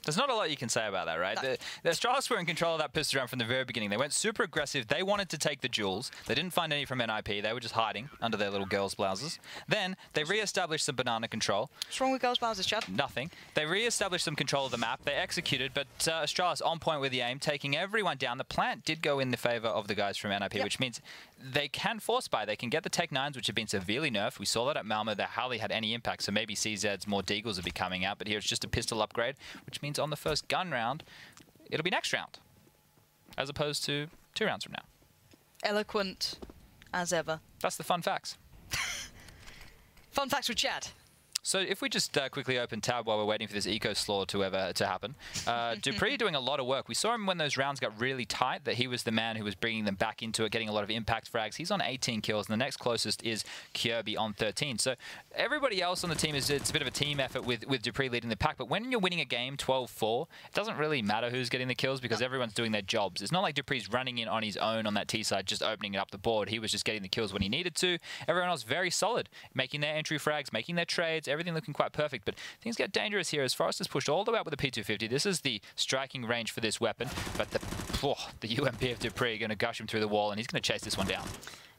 There's not a lot you can say about that, right? No. The Astralis were in control of that pistol round from the very beginning. They went super aggressive. They wanted to take the jewels. They didn't find any from NiP. They were just hiding under their little girls' blouses. Then they re-established some banana control. What's wrong with girls' blouses, Chad? Nothing. They re-established some control of the map. They executed, but Astralis on point with the aim, taking everyone down. The plant did go in the favor of the guys from NiP, which means they can force buy. They can get the Tech 9s, which have been severely nerfed. We saw that at Malmo. They hardly had any impact, so maybe CZ's more Deagles will be coming out, but here it's just a pistol upgrade, which means on the first gun round, it'll be next round, as opposed to 2 rounds from now. Eloquent as ever. That's the fun facts. Fun facts with Chad. So if we just quickly open tab while we're waiting for this eco slaw to happen, dupreeh doing a lot of work. We saw him when those rounds got really tight, that he was the man who was bringing them back into it, getting a lot of impact frags. He's on 18 kills, and the next closest is Kirby on 13. So everybody else on the team it's a bit of a team effort with dupreeh leading the pack. But when you're winning a game 12-4, it doesn't really matter who's getting the kills because everyone's doing their jobs. It's not like dupreeh's running in on his own on that T side, just opening up the board. He was just getting the kills when he needed to. Everyone else very solid, making their entry frags, making their trades, everything looking quite perfect, but things get dangerous here as Forrest has pushed all the way up with the P250. This is the striking range for this weapon, but the UMP of dupreeh are going to gush him through the wall, and he's going to chase this one down.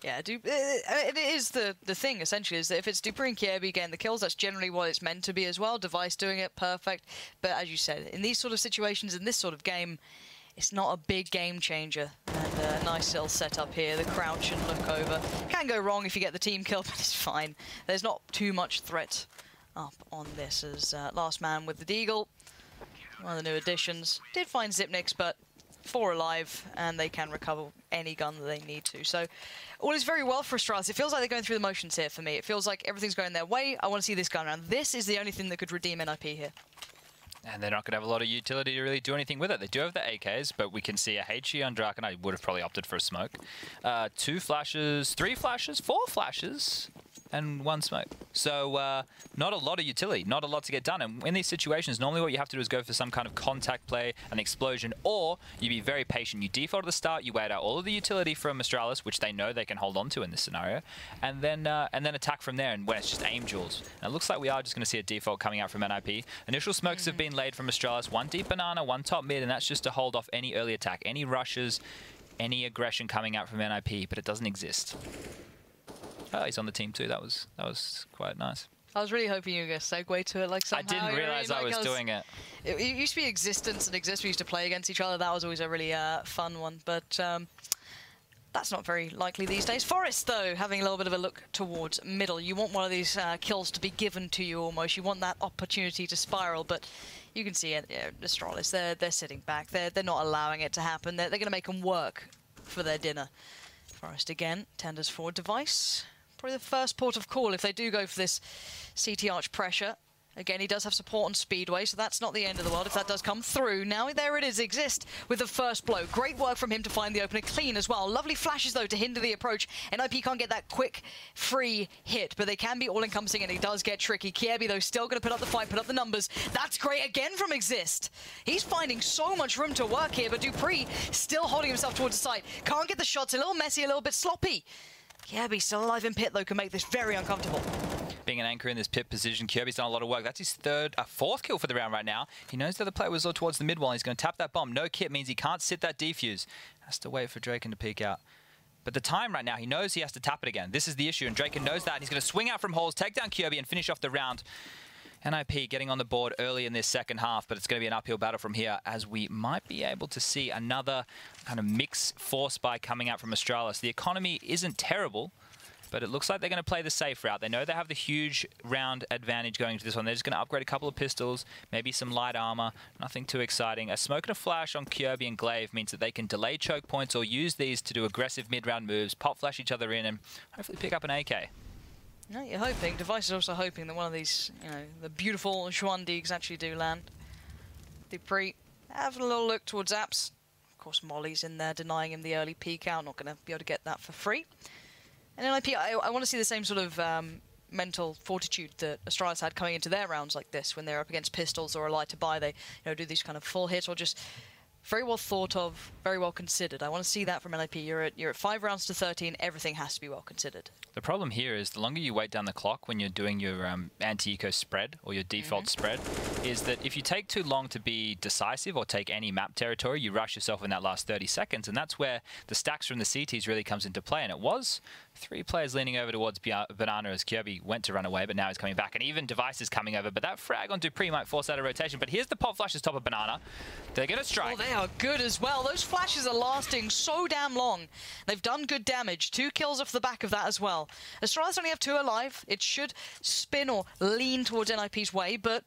Yeah, it is the thing, essentially, is that if it's dupreeh and Kirby getting the kills, that's generally what it's meant to be as well. Device doing it perfect, but as you said, in these sort of situations, in this sort of game, it's not a big game changer. And a nice little setup here, the crouch and look over. Can go wrong if you get the team kill, but it's fine. There's not too much threat up on this as last man with the Deagle. One of the new additions. Did find Zipniks, but 4 alive, and they can recover any gun that they need to. So all is very well for Astralis. It feels like they're going through the motions here for me. It feels like everything's going their way. I want to see this gun around. This is the only thing that could redeem NiP here. And they're not going to have a lot of utility to really do anything with it. They do have the AKs, but we can see a HE on Draken. I would have probably opted for a smoke. 2 flashes, 3 flashes, 4 flashes, and 1 smoke. So not a lot of utility, not a lot to get done. And in these situations, normally what you have to do is go for some kind of contact play, an explosion, or you be very patient. You default at the start, you wait out all of the utility from Astralis, which they know they can hold on to in this scenario, and then attack from there, and when it's just aim duels. And it looks like we are just going to see a default coming out from NiP. Initial smokes have been laid from Astralis, 1 deep banana, 1 top mid, and that's just to hold off any early attack, any rushes, any aggression coming out from NiP, but it doesn't exist. Oh, he's on the team too. That was quite nice. I was really hoping you were going to segue to it like somehow. I didn't realize I was doing it. It used to be Existence and Exist. We used to play against each other. That was always a really fun one, but that's not very likely these days. Forrest, though, having a little bit of a look towards middle. You want one of these kills to be given to you almost. You want that opportunity to spiral, but you can see it. Yeah, Astralis, they're sitting back. They're not allowing it to happen. They're going to make them work for their dinner. Forrest again tenders forward device. Probably the first port of call if they do go for this CT arch pressure. Again, he does have support on Speedway, so that's not the end of the world if that does come through. Now, there it is, Exist with the first blow. Great work from him to find the opener clean as well. Lovely flashes, though, to hinder the approach. NiP can't get that quick, free hit, but they can be all-encompassing, and it does get tricky. Kirby, though, still going to put up the fight, put up the numbers. That's great again from Exist. He's finding so much room to work here, but dupreeh still holding himself towards the side. Can't get the shots, a little messy, a little bit sloppy. Kirby still alive in pit, though, can make this very uncomfortable. Being an anchor in this pit position, Kirby's done a lot of work. That's his 4th kill for the round right now. He knows the other player was towards the mid wall. He's going to tap that bomb. No kit means he can't sit that defuse. Has to wait for Draken to peek out. But the time right now, he knows he has to tap it again. This is the issue, and Draken knows that. And he's going to swing out from halls, take down Kirby, and finish off the round. NiP getting on the board early in this second half, but it's going to be an uphill battle from here as we might be able to see another kind of mix force buy coming out from Astralis. The economy isn't terrible, but it looks like they're going to play the safe route. They know they have the huge round advantage going into this one. They're just going to upgrade a couple of pistols, maybe some light armor, nothing too exciting. A smoke and a flash on Kirby and Glaive means that they can delay choke points or use these to do aggressive mid-round moves, pop flash each other in, and hopefully pick up an AK. No, you're hoping. Device is also hoping that one of these, the beautiful Schwandigs actually do land. dupreeh having a little look towards Apps. Of course, Molly's in there denying him the early peek out. Not going to be able to get that for free. And NiP, I want to see the same sort of mental fortitude that Astralis had coming into their rounds like this when they're up against pistols or a light to buy. They do these kind of full hits or just very well thought of, very well considered. I want to see that from NiP. You're at 5 rounds to 13. Everything has to be well considered. The problem here is the longer you wait down the clock when you're doing your anti-eco spread or your default spread, is that if you take too long to be decisive or take any map territory, you rush yourself in that last 30 seconds, and that's where the stacks from the CTs really comes into play. And it was 3 players leaning over towards Banana as Kirby went to run away, but now he's coming back, and even Device is coming over, but that frag on Dupree might force out of rotation. But here's the pop flashes top of Banana. They're going to strike. Oh, they are good as well. Those flashes are lasting so damn long. They've done good damage. 2 kills off the back of that as well. Astralis only have 2 alive. It should spin or lean towards NiP's way, but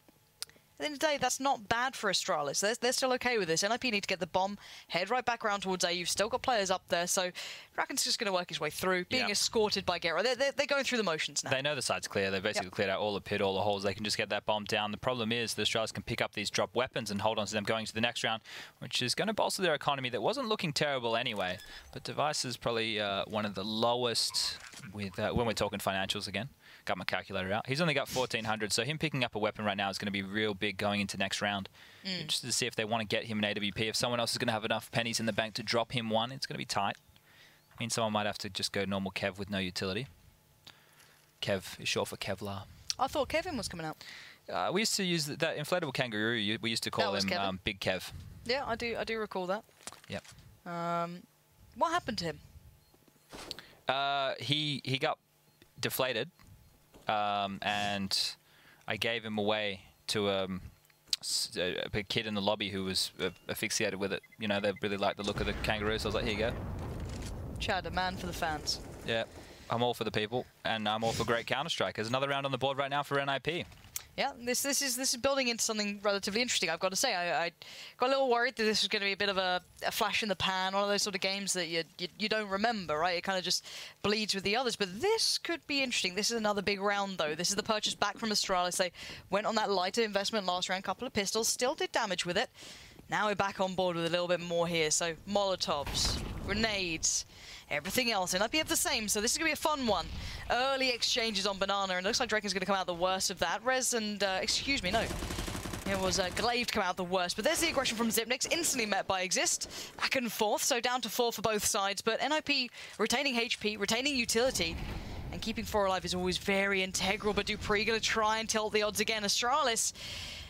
at the end of the day, that's not bad for Astralis. They're still okay with this. NiP need to get the bomb, head right back around towards A. You've still got players up there, so Draken's just going to work his way through, being escorted by Gera. They're going through the motions now. They know the side's clear. They've basically cleared out all the pit, all the holes. They can just get that bomb down. The problem is the Astralis can pick up these drop weapons and hold on to them going to the next round, which is going to bolster their economy that wasn't looking terrible anyway. But Device is probably one of the lowest with when we're talking financials again. Got my calculator out. He's only got 1,400, so him picking up a weapon right now is going to be real big going into next round. Interested to see if they want to get him an AWP. If someone else is going to have enough pennies in the bank to drop him one, it's going to be tight. I mean, someone might have to just go normal Kev with no utility. Kev is short for Kevlar. I thought Kevin was coming out. We used to use that inflatable kangaroo. We used to call him Big Kev. Yeah, I do recall that. Yep. What happened to him? He got deflated. And I gave him away to a kid in the lobby who was asphyxiated with it. You know, they really liked the look of the kangaroo, so I was like, here you go. Chad, a man for the fans. Yeah, I'm all for the people, and I'm all for great Counter-Strike. There's another round on the board right now for NiP. Yeah, this is building into something relatively interesting, I've got to say. I got a little worried that this was going to be a bit of a flash in the pan, one of those sort of games that you don't remember, right? It kind of just bleeds with the others. But this could be interesting. This is another big round, though. This is the purchase back from Astralis. They went on that lighter investment last round, couple of pistols, still did damage with it. Now we're back on board with a little bit more here. So Molotovs, grenades, everything else. And NiP have the same, so this is going to be a fun one. Early exchanges on Banana, and it looks like Draken's going to come out the worst of that. Rez and, excuse me, no. It was Glaive to come out the worst, but there's the aggression from Xyp9x, instantly met by Exist. Back and forth, so down to 4 for both sides, but NiP retaining HP, retaining utility, and keeping 4 alive is always very integral, but Dupree going to try and tilt the odds again. Astralis,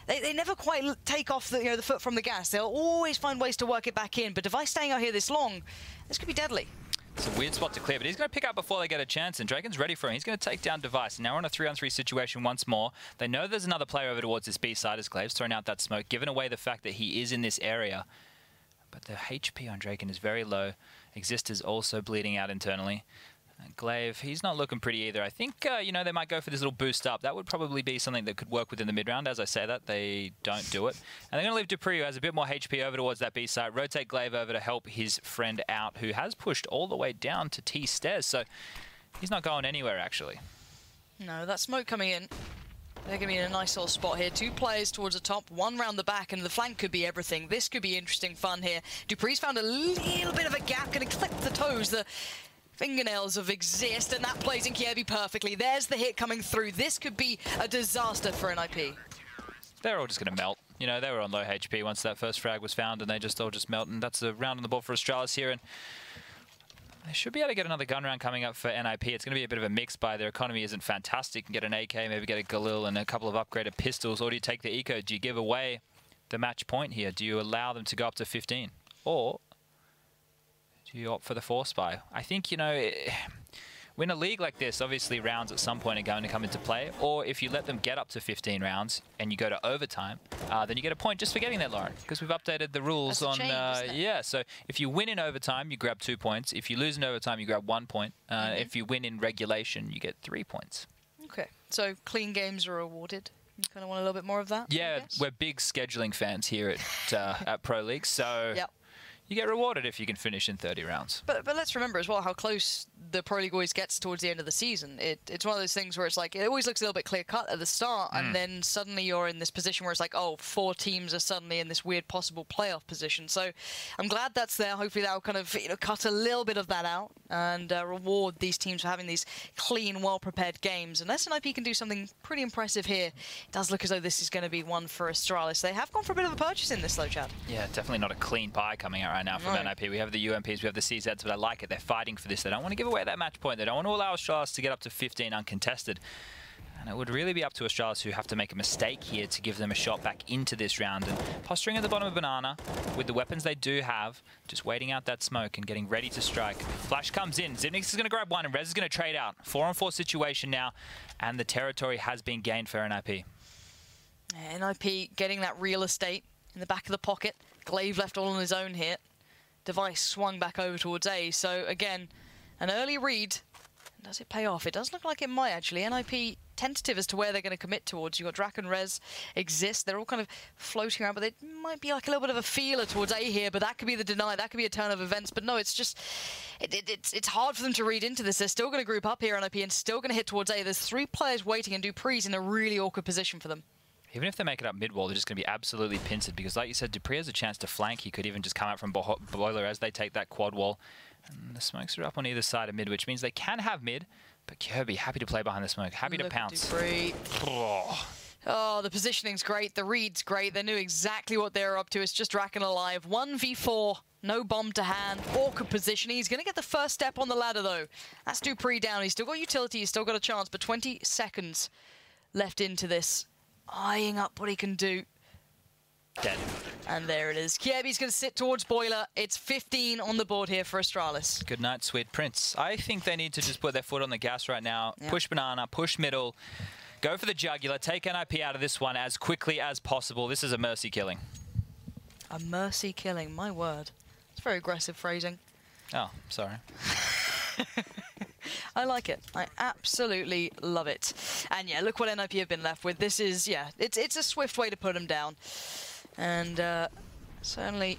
they never quite take off the foot from the gas. They'll always find ways to work it back in, but Device staying out here this long, this could be deadly. It's a weird spot to clear, but he's going to pick up before they get a chance, and Draken's ready for him. He's going to take down Device. Now we're on a 3-on-3 situation once more. They know there's another player over towards this B side as Glaive's thrown out that smoke, giving away the fact that he is in this area. But the HP on Draken is very low. Exist is also bleeding out internally. Glaive, he's not looking pretty either. I think, you know, they might go for this little boost up. That would probably be something that could work within the mid-round. As I say that, they don't do it. And they're going to leave Dupree, who has a bit more HP, over towards that B side. Rotate Glaive over to help his friend out, who has pushed all the way down to T stairs. So he's not going anywhere, actually. No, that smoke coming in. They're going to be in a nice little spot here. 2 players towards the top, 1 round the back, and the flank could be everything. This could be interesting fun here. Dupree's found a little bit of a gap, going to clip the toes. The fingernails of Exist, and that plays in Kirby perfectly. There's the hit coming through. This could be a disaster for NiP. They're all just going to melt. You know, they were on low HP once that first frag was found, and they just all just melt, and that's a round on the board for Astralis here, and they should be able to get another gun round coming up for NiP. It's going to be a bit of a mix by their economy isn't fantastic. You can get an AK, maybe get a Galil and a couple of upgraded pistols, or do you take the eco? Do you give away the match point here? Do you allow them to go up to 15? Or do you opt for the Force Buy? I think, you know, in a league like this, obviously rounds at some point are going to come into play. Or if you let them get up to 15 rounds and you go to overtime, then you get a point just for getting that, Lauren. Because we've updated the rules. That's a change, isn't it? Yeah, so if you win in overtime, you grab 2 points. If you lose in overtime, you grab 1 point. If you win in regulation, you get 3 points. Okay, so clean games are awarded. You kind of want a little bit more of that? Yeah, we're big scheduling fans here at Pro League, so... Yep. You get rewarded if you can finish in 30 rounds. But let's remember as well how close the Pro League always gets towards the end of the season. It's one of those things where it's like, it always looks a little bit clear-cut at the start, and then suddenly you're in this position where it's like, oh, 4 teams are suddenly in this weird possible playoff position. So I'm glad that's there. Hopefully that will kind of cut a little bit of that out and reward these teams for having these clean, well-prepared games. Unless NiP can do something pretty impressive here, it does look as though this is going to be one for Astralis. They have gone for a bit of a purchase in this, though, Chad. Yeah, definitely not a clean pie coming out right now from NiP. We have the UMPs, we have the CZs, but I like it. They're fighting for this. They don't want to give away that match point. They don't want to allow Astralis to get up to 15 uncontested. And it would really be up to Astralis, who have to make a mistake here to give them a shot back into this round. And posturing at the bottom of Banana, with the weapons they do have, just waiting out that smoke and getting ready to strike. Flash comes in. Xyp9x is going to grab one, and Rez is going to trade out. 4-on-4 situation now, and the territory has been gained for NiP. Yeah, NiP getting that real estate in the back of the pocket. Glaive left all on his own here. Device swung back over towards A. So again, an early read. Does it pay off? It does look like it might, actually. NiP tentative as to where they're going to commit towards. You've got Drac and Rez exist. They're all kind of floating around, but they might be like a little bit of a feeler towards A here, but that could be the deny. That could be a turn of events. But no, it's just... It's hard for them to read into this. They're still going to group up here, NiP, and still going to hit towards A. There's 3 players waiting, and Dupree's in a really awkward position for them. Even if they make it up mid-wall, they're just going to be absolutely pincered because, like you said, Dupree has a chance to flank. He could even just come out from Boiler as they take that quad wall. And the smokes are up on either side of mid, which means they can have mid, but Kirby happy to play behind the smoke, happy to pounce. Dupree. Oh, the positioning's great, the read's great. They knew exactly what they were up to. It's just Draken alive. 1v4, no bomb to hand, awkward positioning. He's going to get the first step on the ladder, though. That's Dupree down. He's still got utility, he's still got a chance, but 20 seconds left into this. Eyeing up what he can do. Dead. And there it is. Kirby's going to sit towards Boiler. It's 15 on the board here for Astralis. Good night, sweet prince. I think they need to just put their foot on the gas right now. Yep. Push Banana, push middle, go for the jugular, take NiP out of this one as quickly as possible. This is a mercy killing. A mercy killing, my word. It's very aggressive phrasing. Oh, sorry. I like it. I absolutely love it. And yeah, look what NiP have been left with. This is, yeah, it's a swift way to put them down. And certainly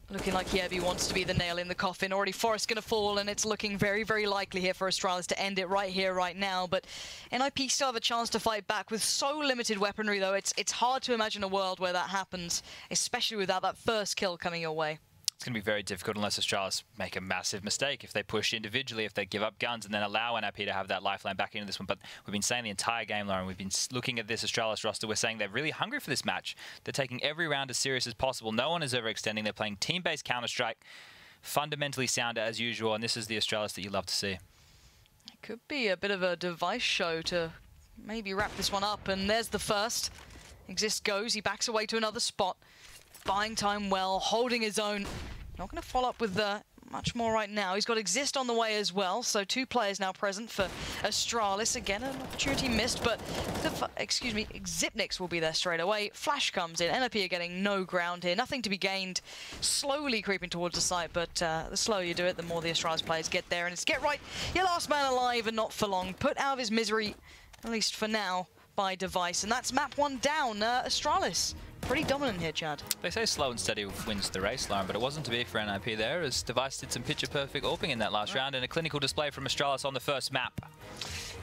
looking like Kirby wants to be the nail in the coffin. Already Forest going to fall, and it's looking very, very likely here for Astralis to end it right here, right now. But NiP still have a chance to fight back with so limited weaponry, though. It's hard to imagine a world where that happens, especially without that first kill coming your way. It's going to be very difficult unless Astralis make a massive mistake. If they push individually, if they give up guns and then allow NiP to have that lifeline back into this one. But we've been saying the entire game, Lauren, we've been looking at this Astralis roster. We're saying they're really hungry for this match. They're taking every round as serious as possible. No one is overextending. They're playing team-based Counter-Strike, fundamentally sound as usual. And this is the Astralis that you love to see. It could be a bit of a device show to maybe wrap this one up. And there's the first. Exist goes. He backs away to another spot. Buying time well, holding his own. Not going to follow up with much more right now. He's got Exist on the way as well, so 2 players now present for Astralis. Again, an opportunity missed, but excuse me, Xyp9x will be there straight away. Flash comes in. NiP are getting no ground here, nothing to be gained. Slowly creeping towards the site, but the slower you do it, the more the Astralis players get there. And it's get right, your last man alive, and not for long. Put out of his misery, at least for now, by Device. And that's map 1 down. Astralis pretty dominant here, Chad. They say slow and steady wins the race, Lauren, but it wasn't to be for NiP there, as Device did some picture-perfect AWPing in that last round, and a clinical display from Astralis on the first map.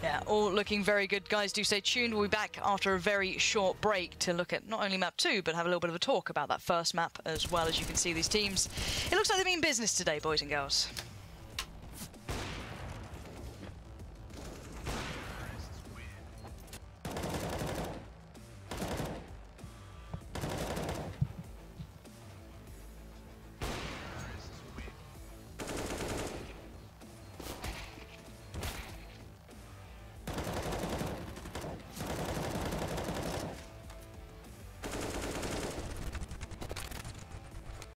Yeah, all looking very good. Guys, do stay tuned. We'll be back after a very short break to look at not only map 2, but have a little bit of a talk about that first map as well. As you can see, these teams, it looks like they mean business today, boys and girls.